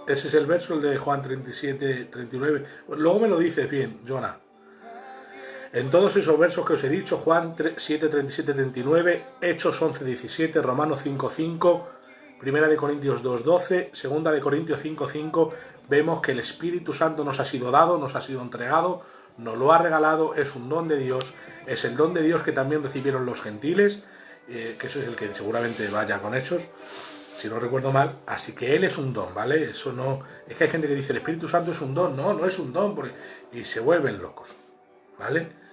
Ese es el verso, el de Juan 37-39. Luego me lo dices bien, Jonah. En todos esos versos que os he dicho, Juan 7:37-39, Hechos 11:17, Romanos 5:5, 1 Corintios 2:12, 2 Corintios 5:5, vemos que el Espíritu Santo nos ha sido dado, nos ha sido entregado, nos lo ha regalado, es un don de Dios, es el don de Dios que también recibieron los gentiles, que eso es el que seguramente vaya con Hechos, si no recuerdo mal. Así que Él es un don, ¿vale? Eso no... Es que hay gente que dice el Espíritu Santo es un don. No, no es un don, y se vuelven locos, ¿vale?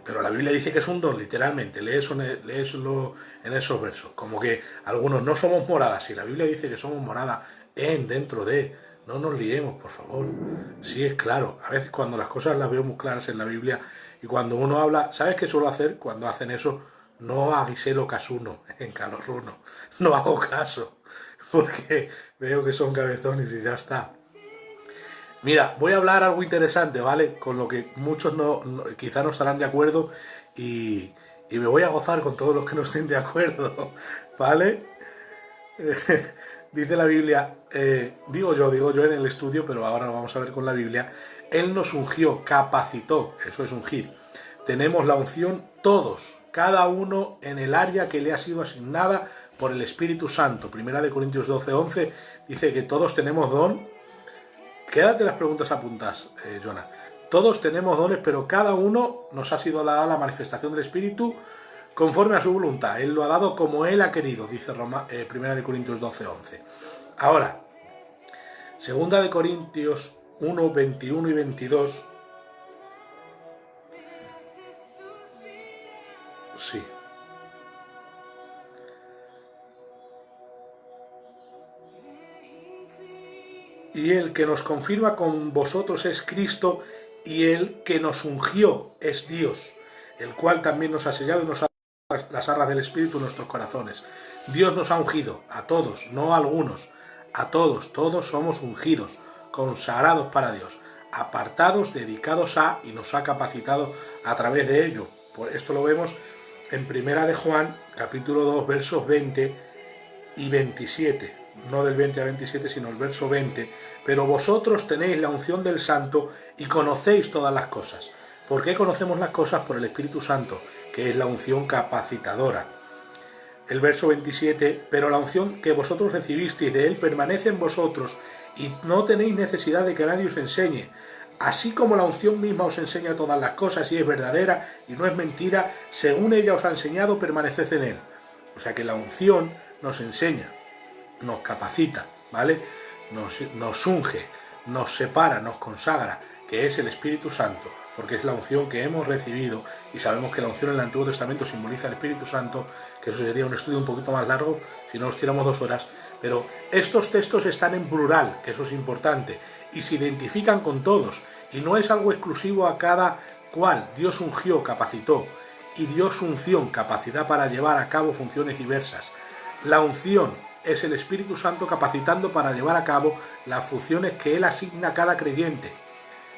Pero la Biblia dice que es un don, literalmente. Leeslo en esos versos. Como que algunos no somos moradas. Si la Biblia dice que somos moradas dentro de... No nos liemos, por favor. Sí, es claro. A veces cuando las cosas las veo muy claras en la Biblia y cuando uno habla... ¿Sabes qué suelo hacer cuando hacen eso? No aguiselo casuno en calorruno. No hago caso. Porque veo que son cabezones y ya está. Mira, voy a hablar algo interesante, ¿vale? Con lo que muchos quizá no estarán de acuerdo y me voy a gozar con todos los que no estén de acuerdo, ¿vale? Dice la Biblia, digo yo en el estudio, pero ahora lo vamos a ver con la Biblia. Él nos ungió, capacitó, eso es ungir. Tenemos la unción todos, cada uno en el área que le ha sido asignada por el Espíritu Santo. 1 Corintios 12:11 dice que todos tenemos don. Quédate las preguntas apuntadas, Jonah. Todos tenemos dones, pero cada uno nos ha sido dada la manifestación del Espíritu conforme a su voluntad. Él lo ha dado como Él ha querido, dice 1 Corintios 12:11. Ahora, 2 Corintios 1, 21 y 22. Sí. Y el que nos confirma con vosotros es Cristo, y el que nos ungió es Dios, el cual también nos ha sellado y nos ha dado las arras del Espíritu en nuestros corazones. Dios nos ha ungido, a todos, no a algunos, a todos, todos somos ungidos, consagrados para Dios, apartados, dedicados a, y nos ha capacitado a través de ello. Por esto lo vemos en 1 de Juan, capítulo 2, versos 20 y 27. No del 20 a 27, sino el verso 20. Pero vosotros tenéis la unción del Santo y conocéis todas las cosas. ¿Por qué conocemos las cosas? Por el Espíritu Santo, que es la unción capacitadora. El verso 27, pero la unción que vosotros recibisteis de Él permanece en vosotros y no tenéis necesidad de que nadie os enseñe. Así como la unción misma os enseña todas las cosas y es verdadera y no es mentira, según ella os ha enseñado, permaneced en Él. O sea que la unción nos enseña, nos capacita, ¿vale? Nos unge, nos separa, nos consagra, que es el Espíritu Santo, porque es la unción que hemos recibido, y sabemos que la unción en el Antiguo Testamento simboliza el Espíritu Santo, que eso sería un estudio un poquito más largo, si no nos tiramos 2 horas, pero estos textos están en plural, que eso es importante, y se identifican con todos, y no es algo exclusivo a cada cual. Dios ungió, capacitó, y dio su unción, capacidad para llevar a cabo funciones diversas. La unción es el Espíritu Santo capacitando para llevar a cabo las funciones que Él asigna a cada creyente.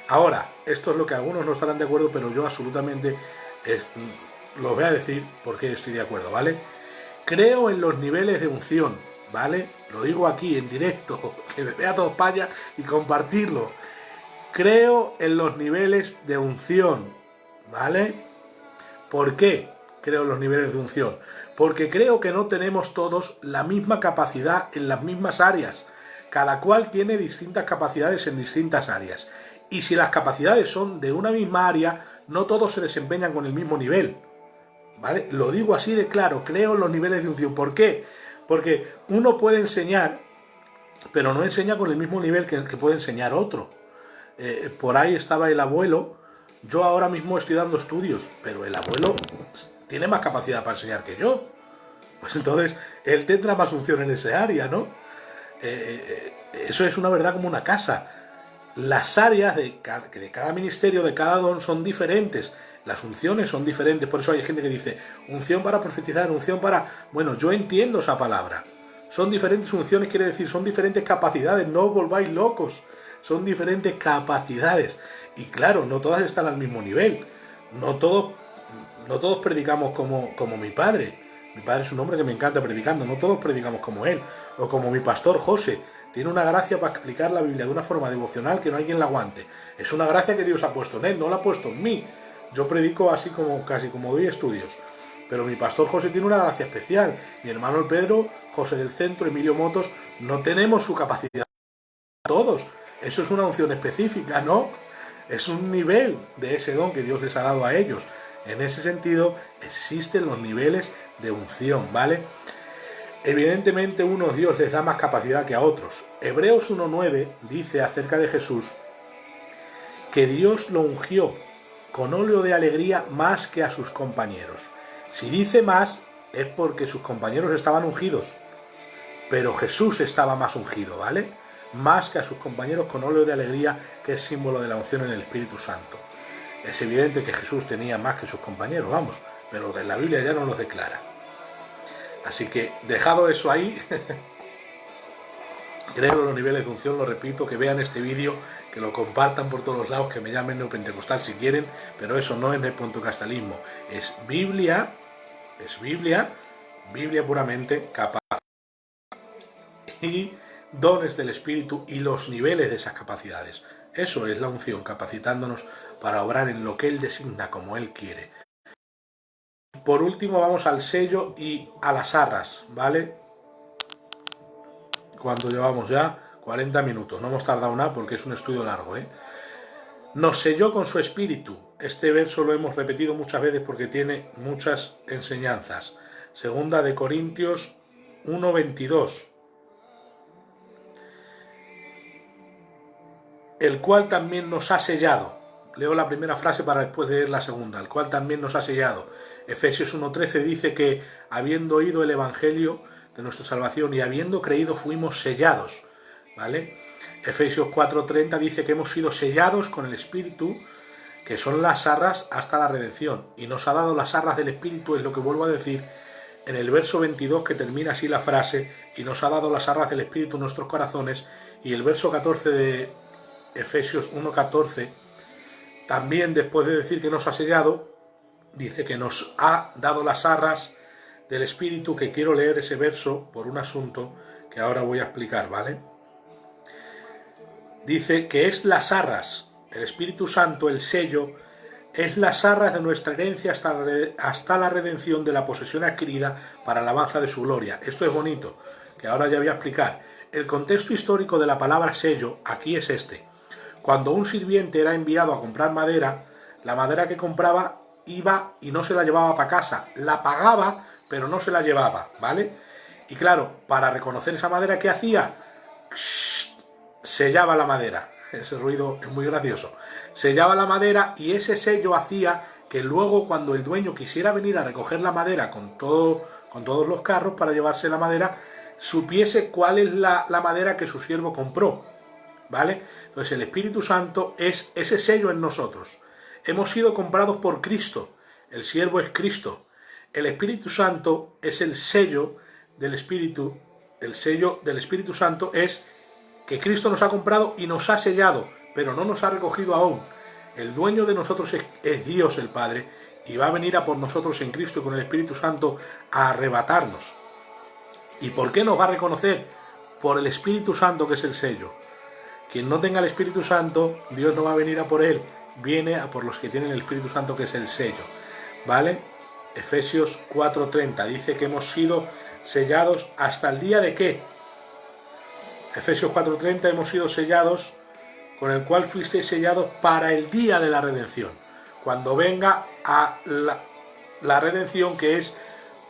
Ahora, esto es lo que algunos no estarán de acuerdo, pero yo absolutamente lo voy a decir porque estoy de acuerdo, ¿vale? Creo en los niveles de unción, ¿vale? Lo digo aquí en directo, que me vea toda España y compartirlo. Creo en los niveles de unción, ¿vale? ¿Por qué creo en los niveles de unción? Porque creo que no tenemos todos la misma capacidad en las mismas áreas. Cada cual tiene distintas capacidades en distintas áreas. Y si las capacidades son de una misma área, no todos se desempeñan con el mismo nivel. ¿Vale? Lo digo así de claro, creo en los niveles de unción. ¿Por qué? Porque uno puede enseñar, pero no enseña con el mismo nivel que puede enseñar otro. Por ahí estaba el abuelo. Yo ahora mismo estoy dando estudios, pero el abuelo tiene más capacidad para enseñar que yo. Pues entonces él tendrá más unción en ese área, ¿no? Eso es una verdad como una casa. Las áreas de cada ministerio, de cada don, son diferentes. Las unciones son diferentes. Por eso hay gente que dice, unción para profetizar, unción para... Bueno, yo entiendo esa palabra. Son diferentes unciones, quiere decir, son diferentes capacidades. No os volváis locos. Son diferentes capacidades. Y claro, no todas están al mismo nivel. No todos predicamos como mi padre. Mi padre es un hombre que me encanta predicando. No todos predicamos como él. O como mi pastor José. Tiene una gracia para explicar la Biblia de una forma devocional que no hay quien la aguante. Es una gracia que Dios ha puesto en él, no la ha puesto en mí. Yo predico así casi como doy estudios. Pero mi pastor José tiene una gracia especial. Mi hermano el Pedro, José del Centro, Emilio Motos, no tenemos su capacidad todos. Eso es una unción específica, ¿no? Es un nivel de ese don que Dios les ha dado a ellos. En ese sentido, existen los niveles de unción, ¿vale? Evidentemente, unos Dios les da más capacidad que a otros. Hebreos 1:9 dice acerca de Jesús que Dios lo ungió con óleo de alegría más que a sus compañeros. Si dice más, es porque sus compañeros estaban ungidos, pero Jesús estaba más ungido, ¿vale? Más que a sus compañeros con óleo de alegría, que es símbolo de la unción en el Espíritu Santo. Es evidente que Jesús tenía más que sus compañeros, vamos, pero en la Biblia ya no lo declara. Así que, dejado eso ahí, creo en los niveles de unción, lo repito, que vean este vídeo, que lo compartan por todos los lados, que me llamen neopentecostal si quieren, pero eso no es neopentecostalismo, es Biblia puramente, capaz y dones del Espíritu y los niveles de esas capacidades. Eso es la unción, capacitándonos para obrar en lo que Él designa como Él quiere. Por último vamos al sello y a las arras, ¿vale? Cuando llevamos ya 40 minutos, no hemos tardado nada porque es un estudio largo, ¿eh? Nos selló con su espíritu. Este verso lo hemos repetido muchas veces porque tiene muchas enseñanzas. Segunda de Corintios 1:22. El cual también nos ha sellado. Leo la primera frase para después leer la segunda. El cual también nos ha sellado. Efesios 1:13 dice que habiendo oído el evangelio de nuestra salvación y habiendo creído fuimos sellados, ¿vale? Efesios 4:30 dice que hemos sido sellados con el Espíritu, que son las arras hasta la redención, y nos ha dado las arras del Espíritu, es lo que vuelvo a decir en el verso 22, que termina así la frase, y nos ha dado las arras del Espíritu en nuestros corazones, y el verso 14 de Efesios 1:14, también después de decir que nos ha sellado, dice que nos ha dado las arras del Espíritu, que quiero leer ese verso por un asunto que ahora voy a explicar, ¿vale? Dice que es las arras, el Espíritu Santo, el sello, es las arras de nuestra herencia hasta la redención de la posesión adquirida para la alabanza de su gloria. Esto es bonito, que ahora ya voy a explicar. El contexto histórico de la palabra sello aquí es este. Cuando un sirviente era enviado a comprar madera, la madera que compraba iba y no se la llevaba para casa, la pagaba, pero no se la llevaba, ¿vale? Y claro, para reconocer esa madera, ¿qué hacía? Sellaba la madera. Ese ruido es muy gracioso. Sellaba la madera y ese sello hacía que luego, cuando el dueño quisiera venir a recoger la madera con todos los carros para llevarse la madera, supiese cuál es la madera que su siervo compró, ¿vale? Entonces el Espíritu Santo es ese sello en nosotros. Hemos sido comprados por Cristo. El siervo es Cristo. El Espíritu Santo es el sello del Espíritu. El sello del Espíritu Santo es que Cristo nos ha comprado y nos ha sellado, pero no nos ha recogido aún. El dueño de nosotros es Dios el Padre, y va a venir a por nosotros en Cristo y con el Espíritu Santo a arrebatarnos. ¿Y por qué nos va a reconocer? Por el Espíritu Santo, que es el sello. Quien no tenga el Espíritu Santo, Dios no va a venir a por él, viene a por los que tienen el Espíritu Santo, que es el sello, ¿vale? Efesios 4:30 dice que hemos sido sellados hasta el día de ¿qué? Efesios 4:30, hemos sido sellados, con el cual fuisteis sellados para el día de la redención. Cuando venga a la redención, que es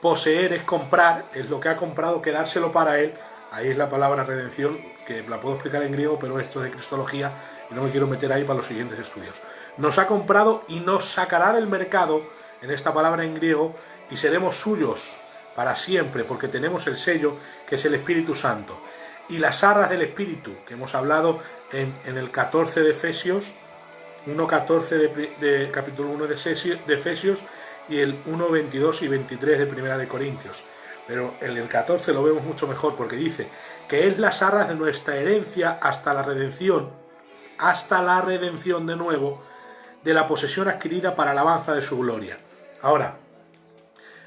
poseer, es comprar, es lo que ha comprado, quedárselo para él. Ahí es la palabra redención, que la puedo explicar en griego, pero esto es de cristología y no me quiero meter ahí para los siguientes estudios. Nos ha comprado y nos sacará del mercado, en esta palabra en griego, y seremos suyos para siempre, porque tenemos el sello, que es el Espíritu Santo. Y las arras del Espíritu, que hemos hablado en el 14 de Efesios, 1.14 de capítulo 1 de Efesios, y el 1, 22 y 23 de Primera de Corintios. Pero en el 14 lo vemos mucho mejor, porque dice que es las arras de nuestra herencia hasta la redención de nuevo, de la posesión adquirida para alabanza de su gloria. Ahora,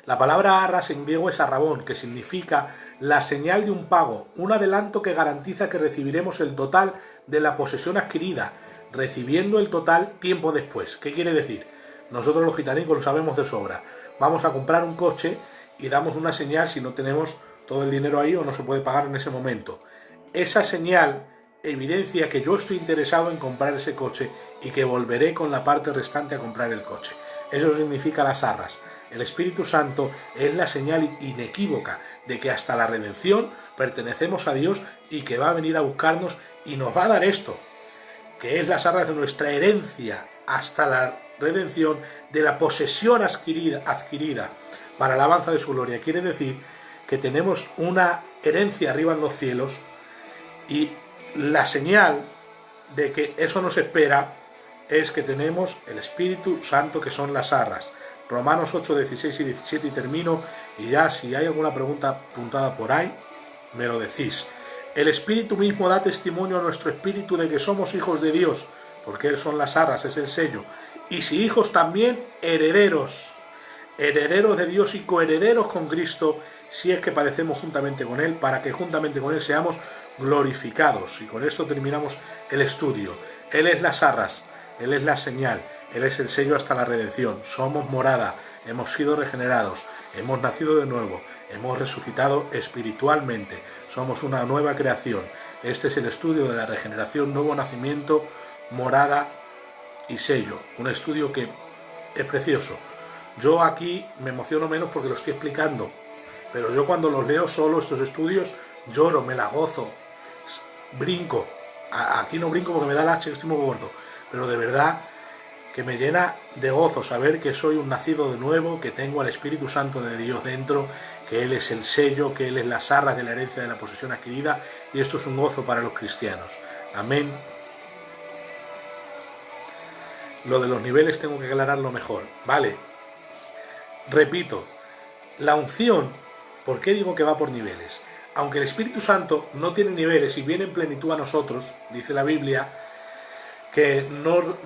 la palabra arras en griego es arrabón, que significa la señal de un pago, un adelanto que garantiza que recibiremos el total de la posesión adquirida, recibiendo el total tiempo después. ¿Qué quiere decir? Nosotros los gitanicos lo sabemos de sobra. Vamos a comprar un coche y damos una señal si no tenemos todo el dinero ahí o no se puede pagar en ese momento. Esa señal evidencia que yo estoy interesado en comprar ese coche y que volveré con la parte restante a comprar el coche. Eso significa las arras. El Espíritu Santo es la señal inequívoca de que hasta la redención pertenecemos a Dios y que va a venir a buscarnos y nos va a dar esto, que es las arras de nuestra herencia hasta la redención, de la posesión adquirida para la alabanza de su gloria. Quiere decir que tenemos una herencia arriba en los cielos, y la señal de que eso nos espera es que tenemos el Espíritu Santo, que son las arras. Romanos 8, 16 y 17, y termino, y ya si hay alguna pregunta apuntada por ahí, me lo decís. El Espíritu mismo da testimonio a nuestro espíritu de que somos hijos de Dios, porque Él son las arras, es el sello. Y si hijos, también herederos, herederos de Dios y coherederos con Cristo, si es que padecemos juntamente con Él, para que juntamente con Él seamos glorificados. Y con esto terminamos el estudio. Él es las arras, Él es la señal, Él es el sello hasta la redención. Somos morada, hemos sido regenerados, hemos nacido de nuevo, hemos resucitado espiritualmente, somos una nueva creación. Este es el estudio de la regeneración, nuevo nacimiento, morada y sello. Un estudio que es precioso. Yo aquí me emociono menos porque lo estoy explicando, pero yo cuando los leo solo, estos estudios, lloro, me la gozo, brinco. Aquí no brinco porque me da el H, que estoy muy gordo, pero de verdad que me llena de gozo saber que soy un nacido de nuevo, que tengo al Espíritu Santo de Dios dentro, que Él es el sello, que Él es las arras de la herencia de la posesión adquirida, y esto es un gozo para los cristianos. Amén. Lo de los niveles tengo que aclararlo mejor. Vale, repito, la unción, ¿por qué digo que va por niveles? Aunque el Espíritu Santo no tiene niveles y viene en plenitud a nosotros, dice la Biblia, que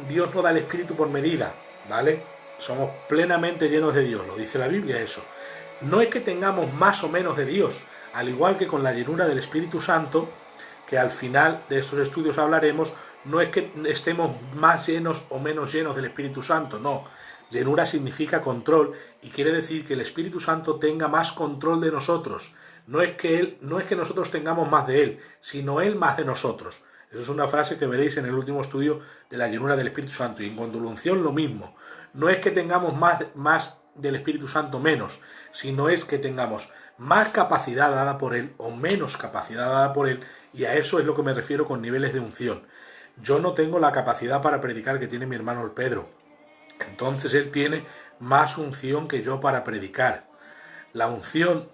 Dios no da el Espíritu por medida, ¿vale? Somos plenamente llenos de Dios, lo dice la Biblia eso. No es que tengamos más o menos de Dios, al igual que con la llenura del Espíritu Santo, que al final de estos estudios hablaremos, no es que estemos más llenos o menos llenos del Espíritu Santo, no. Llenura significa control y quiere decir que el Espíritu Santo tenga más control de nosotros. No es que nosotros tengamos más de Él, sino Él más de nosotros. Eso es una frase que veréis en el último estudio de la llenura del Espíritu Santo. Y en cuanto a la unción, lo mismo. No es que tengamos más del Espíritu Santo menos, sino es que tengamos más capacidad dada por Él o menos capacidad dada por Él, y a eso es lo que me refiero con niveles de unción. Yo no tengo la capacidad para predicar que tiene mi hermano el Pedro. Entonces él tiene más unción que yo para predicar. La unción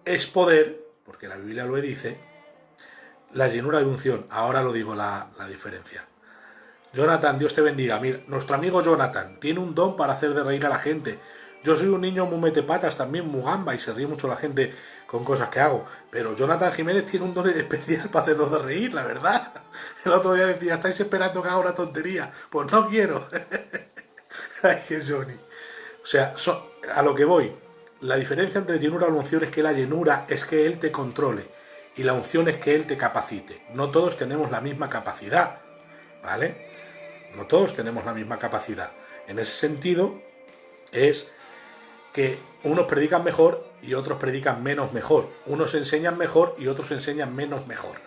es poder, porque la Biblia lo dice. La llenura de unción, ahora lo digo la diferencia. Jonathan, Dios te bendiga. Mira, nuestro amigo Jonathan tiene un don para hacer de reír a la gente. Yo soy un niño muy metepatas, también muy gamba, y se ríe mucho la gente con cosas que hago. Pero Jonathan Jiménez tiene un don especial para hacernos de reír, la verdad. El otro día decía, estáis esperando que haga una tontería. Pues no quiero. Ay, que Johnny. O sea, a lo que voy. La diferencia entre llenura y unción es que la llenura es que Él te controle y la unción es que Él te capacite. No todos tenemos la misma capacidad, ¿vale? No todos tenemos la misma capacidad. En ese sentido es que unos predican mejor y otros predican menos mejor. Unos enseñan mejor y otros enseñan menos mejor.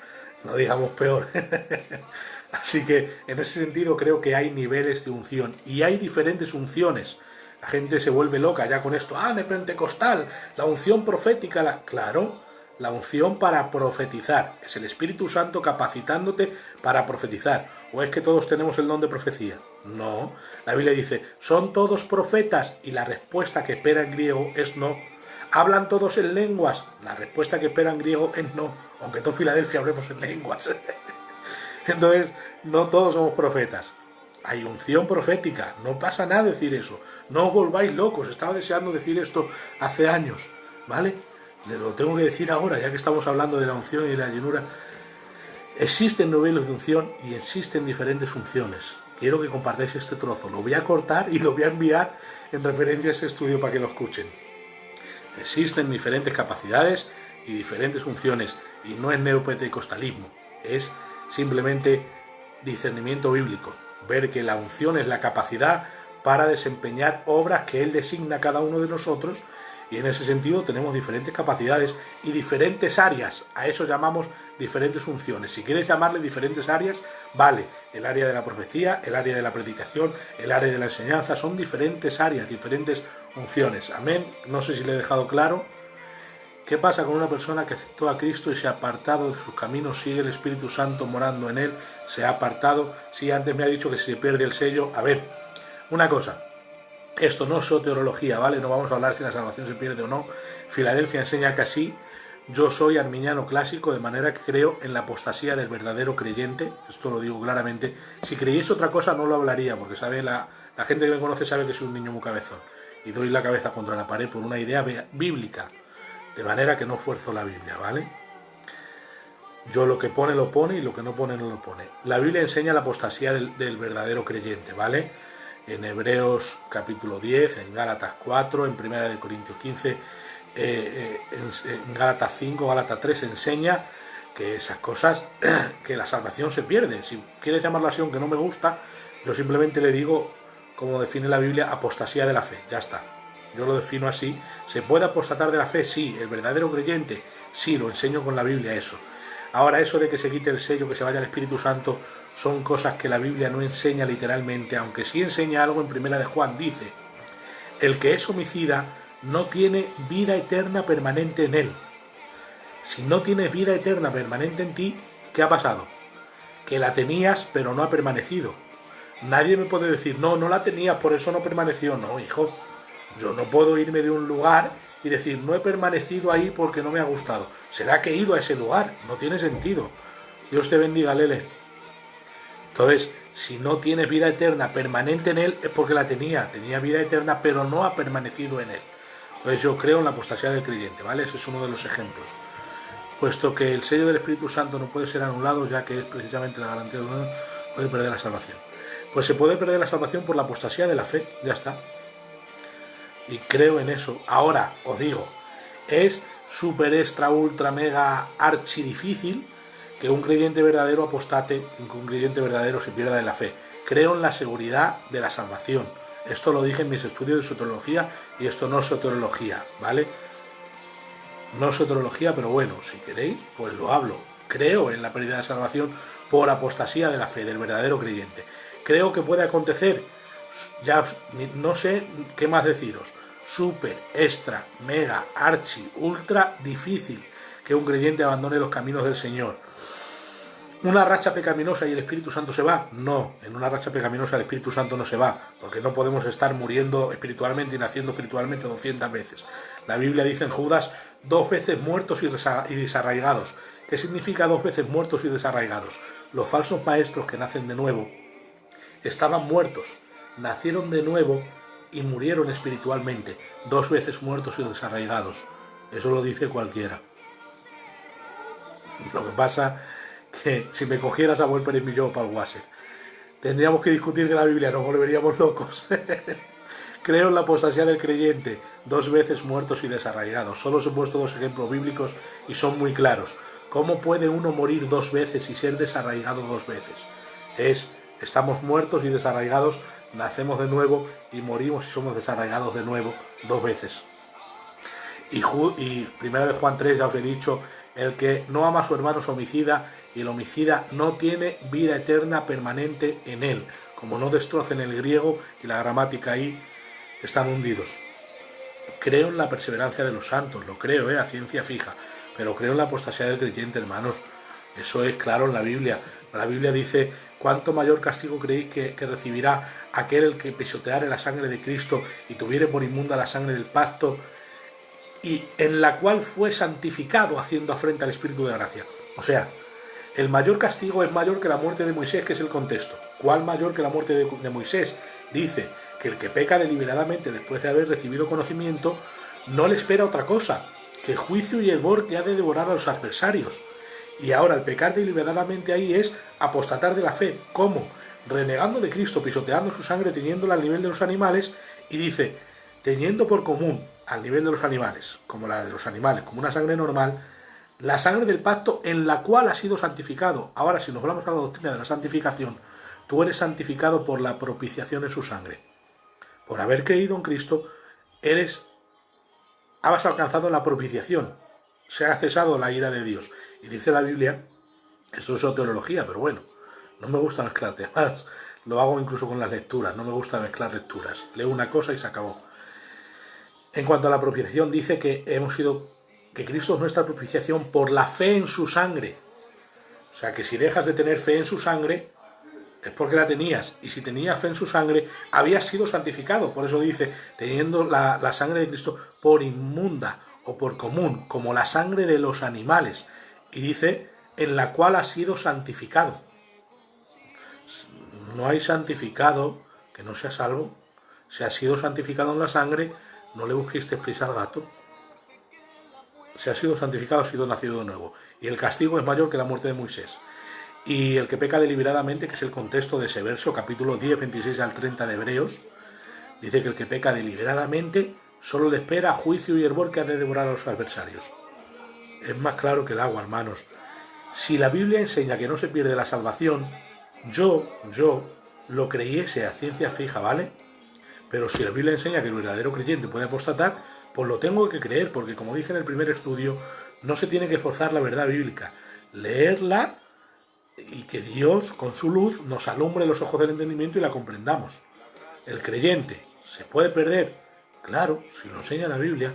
no digamos peor. Así que en ese sentido creo que hay niveles de unción y hay diferentes unciones. La gente se vuelve loca ya con esto. Ah, de pentecostal, la unción profética. Claro, la unción para profetizar. Es el Espíritu Santo capacitándote para profetizar. ¿O es que todos tenemos el don de profecía? No. La Biblia dice, ¿son todos profetas? Y la respuesta que espera en griego es no. ¿Hablan todos en lenguas? La respuesta que espera en griego es no. Aunque todo Filadelfia hablemos en lenguas. Entonces, no todos somos profetas. Hay unción profética, no pasa nada decir eso. No os volváis locos, estaba deseando decir esto hace años, ¿vale? Lo tengo que decir ahora, ya que estamos hablando de la unción y de la llenura. Existen niveles de unción y existen diferentes unciones. Quiero que compartáis este trozo. Lo voy a cortar y lo voy a enviar en referencia a este estudio para que lo escuchen. Existen diferentes capacidades y diferentes funciones. Y no es neopentecostalismo, es simplemente discernimiento bíblico. Ver que la unción es la capacidad para desempeñar obras que Él designa a cada uno de nosotros. Y en ese sentido tenemos diferentes capacidades y diferentes áreas. A eso llamamos diferentes unciones. Si quieres llamarle diferentes áreas, vale. El área de la profecía, el área de la predicación, el área de la enseñanza. Son diferentes áreas, diferentes unciones. Amén. No sé si le he dejado claro. ¿Qué pasa con una persona que aceptó a Cristo y se ha apartado de sus caminos? Sigue el Espíritu Santo morando en él. Se ha apartado. Sí, antes me ha dicho que si se pierde el sello. A ver, una cosa. Esto no es soteriología, ¿vale? No vamos a hablar si la salvación se pierde o no. Filadelfia enseña que así. Yo soy arminiano clásico, de manera que creo en la apostasía del verdadero creyente. Esto lo digo claramente. Si creyese otra cosa no lo hablaría, porque sabe la gente que me conoce sabe que soy un niño muy cabezón. Y doy la cabeza contra la pared por una idea bíblica. De manera que no fuerzo la Biblia, ¿vale? Yo lo que pone lo pone y lo que no pone no lo pone. La Biblia enseña la apostasía del verdadero creyente, ¿vale? En Hebreos capítulo 10, en Gálatas 4, en 1 Corintios 15, en Gálatas 5, Gálatas 3 enseña que esas cosas, que la salvación se pierde. Si quieres llamarlo así, aunque no me gusta, yo simplemente le digo, como define la Biblia, apostasía de la fe, ya está. Yo lo defino así. ¿Se puede apostatar de la fe? Sí. ¿El verdadero creyente? Sí, lo enseño con la Biblia eso. Ahora, eso de que se quite el sello, que se vaya el Espíritu Santo, son cosas que la Biblia no enseña literalmente, aunque sí enseña algo en 1 de Juan. Dice, el que es homicida no tiene vida eterna permanente en él. Si no tienes vida eterna permanente en ti, ¿qué ha pasado? Que la tenías, pero no ha permanecido. Nadie me puede decir, no la tenías, por eso no permaneció. No, hijo. Yo no puedo irme de un lugar y decir, no he permanecido ahí porque no me ha gustado. ¿Será que he ido a ese lugar? No tiene sentido. Dios te bendiga, Lele. Entonces, si no tienes vida eterna permanente en él, es porque la tenía vida eterna, pero no ha permanecido en él. Entonces yo creo en la apostasía del creyente, ¿vale? Ese es uno de los ejemplos. Puesto que el sello del Espíritu Santo no puede ser anulado, ya que es precisamente la garantía de uno, puede perder la salvación. Pues se puede perder la salvación por la apostasía de la fe, ya está. Y creo en eso. Ahora, os digo, es súper extra, ultra, mega, archi difícil que un creyente verdadero apostate, que un creyente verdadero se pierda de la fe. Creo en la seguridad de la salvación. Esto lo dije en mis estudios de soteriología y esto no es soteriología, ¿vale? No es soteriología, pero bueno, si queréis, pues lo hablo. Creo en la pérdida de salvación por apostasía de la fe, del verdadero creyente. Creo que puede acontecer. Ya no sé qué más deciros. Súper, extra, mega, archi, ultra difícil que un creyente abandone los caminos del Señor. ¿Una racha pecaminosa y el Espíritu Santo se va? No, en una racha pecaminosa el Espíritu Santo no se va, porque no podemos estar muriendo espiritualmente y naciendo espiritualmente 200 veces. La Biblia dice en Judas, 2 veces muertos y desarraigados. ¿Qué significa 2 veces muertos y desarraigados? Los falsos maestros que nacen de nuevo estaban muertos, nacieron de nuevo y murieron espiritualmente, 2 veces muertos y desarraigados. Eso lo dice cualquiera. Lo que pasa que si me cogieras a Wolper y yo para el Wasser, tendríamos que discutir de la Biblia, nos volveríamos locos. Creo en la apostasía del creyente, 2 veces muertos y desarraigados. Solo os he puesto 2 ejemplos bíblicos y son muy claros. ¿Cómo puede uno morir 2 veces y ser desarraigado 2 veces? Estamos muertos y desarraigados, nacemos de nuevo y morimos y somos desarraigados de nuevo 2 veces. Y 1 de Juan 3 ya os he dicho El que no ama a su hermano es homicida, y el homicida no tiene vida eterna permanente en él. Como no destrocen el griego y la gramática ahí, están hundidos. Creo en la perseverancia de los santos, lo creo, a ciencia fija, pero creo en la apostasía del creyente, hermanos. Eso es claro en la Biblia. La Biblia dice: ¿cuánto mayor castigo creéis que recibirá aquel el que pisoteare la sangre de Cristo y tuviere por inmunda la sangre del pacto, y en la cual fue santificado haciendo afrenta al Espíritu de gracia? O sea, el mayor castigo es mayor que la muerte de Moisés, que es el contexto. ¿Cuál mayor que la muerte de Moisés? Dice que el que peca deliberadamente después de haber recibido conocimiento no le espera otra cosa que juicio y hervor que ha de devorar a los adversarios. Y ahora el pecar deliberadamente ahí es apostatar de la fe. ¿Cómo? Renegando de Cristo, pisoteando su sangre, teniéndola al nivel de los animales, y dice, teniendo por común al nivel de los animales, como la de los animales, como una sangre normal, la sangre del pacto en la cual ha sido santificado. Ahora, si nos hablamos a la doctrina de la santificación, tú eres santificado por la propiciación en su sangre. Por haber creído en Cristo, has alcanzado la propiciación. Se ha cesado la ira de Dios. Y dice la Biblia, eso es soteriología, pero bueno, no me gusta mezclar temas. Lo hago incluso con las lecturas, no me gusta mezclar lecturas. Leo una cosa y se acabó. En cuanto a la propiciación, dice que que Cristo es nuestra propiciación por la fe en su sangre. O sea que si dejas de tener fe en su sangre, es porque la tenías, y si tenías fe en su sangre, habías sido santificado. Por eso dice, teniendo la sangre de Cristo por inmunda o por común, como la sangre de los animales, y dice, en la cual ha sido santificado. No hay santificado que no sea salvo. Si ha sido santificado en la sangre, no le busquéis prisa al gato. Si ha sido santificado, ha sido nacido de nuevo, y el castigo es mayor que la muerte de Moisés. Y el que peca deliberadamente, que es el contexto de ese verso, capítulo 10, 26 al 30 de Hebreos, dice que el que peca deliberadamente solo le espera juicio y hervor que ha de devorar a los adversarios. Es más claro que el agua, hermanos. Si la Biblia enseña que no se pierde la salvación, yo lo creyese a ciencia fija, ¿vale? Pero si la Biblia enseña que el verdadero creyente puede apostatar, pues lo tengo que creer, porque como dije en el primer estudio, no se tiene que forzar la verdad bíblica. Leerla y que Dios, con su luz, nos alumbre los ojos del entendimiento y la comprendamos. El creyente se puede perder, claro, si lo enseña la Biblia.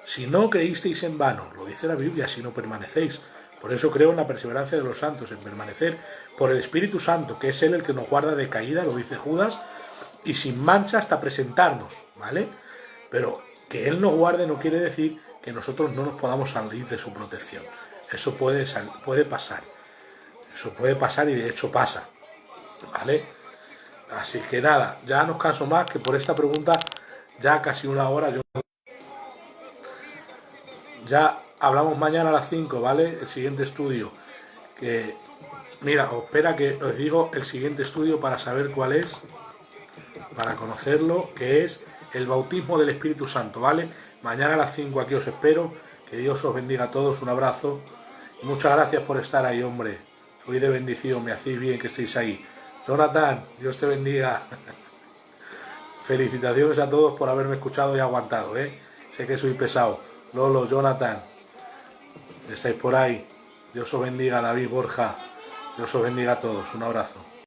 Si no creísteis en vano, lo dice la Biblia, si no permanecéis. Por eso creo en la perseverancia de los santos, en permanecer por el Espíritu Santo, que es Él el que nos guarda de caída, lo dice Judas, y sin mancha hasta presentarnos, ¿vale? Pero que Él nos guarde no quiere decir que nosotros no nos podamos salir de su protección. Eso puede pasar. Eso puede pasar, y de hecho pasa, ¿vale? Así que nada, ya no os canso más, que por esta pregunta ya casi una hora. Ya hablamos mañana a las 5, ¿vale? El siguiente estudio. Que mira, espera que os digo el siguiente estudio para saber cuál es, para conocerlo, que es el bautismo del Espíritu Santo, ¿vale? Mañana a las 5 aquí os espero. Que Dios os bendiga a todos, un abrazo. Y muchas gracias por estar ahí, hombre. Soy de bendición, me hacéis bien que estéis ahí. Jonathan, Dios te bendiga. Felicitaciones a todos por haberme escuchado y aguantado, ¿eh? Sé que soy pesado. Lolo, Jonathan, estáis por ahí. Dios os bendiga, David, Borja. Dios os bendiga a todos. Un abrazo.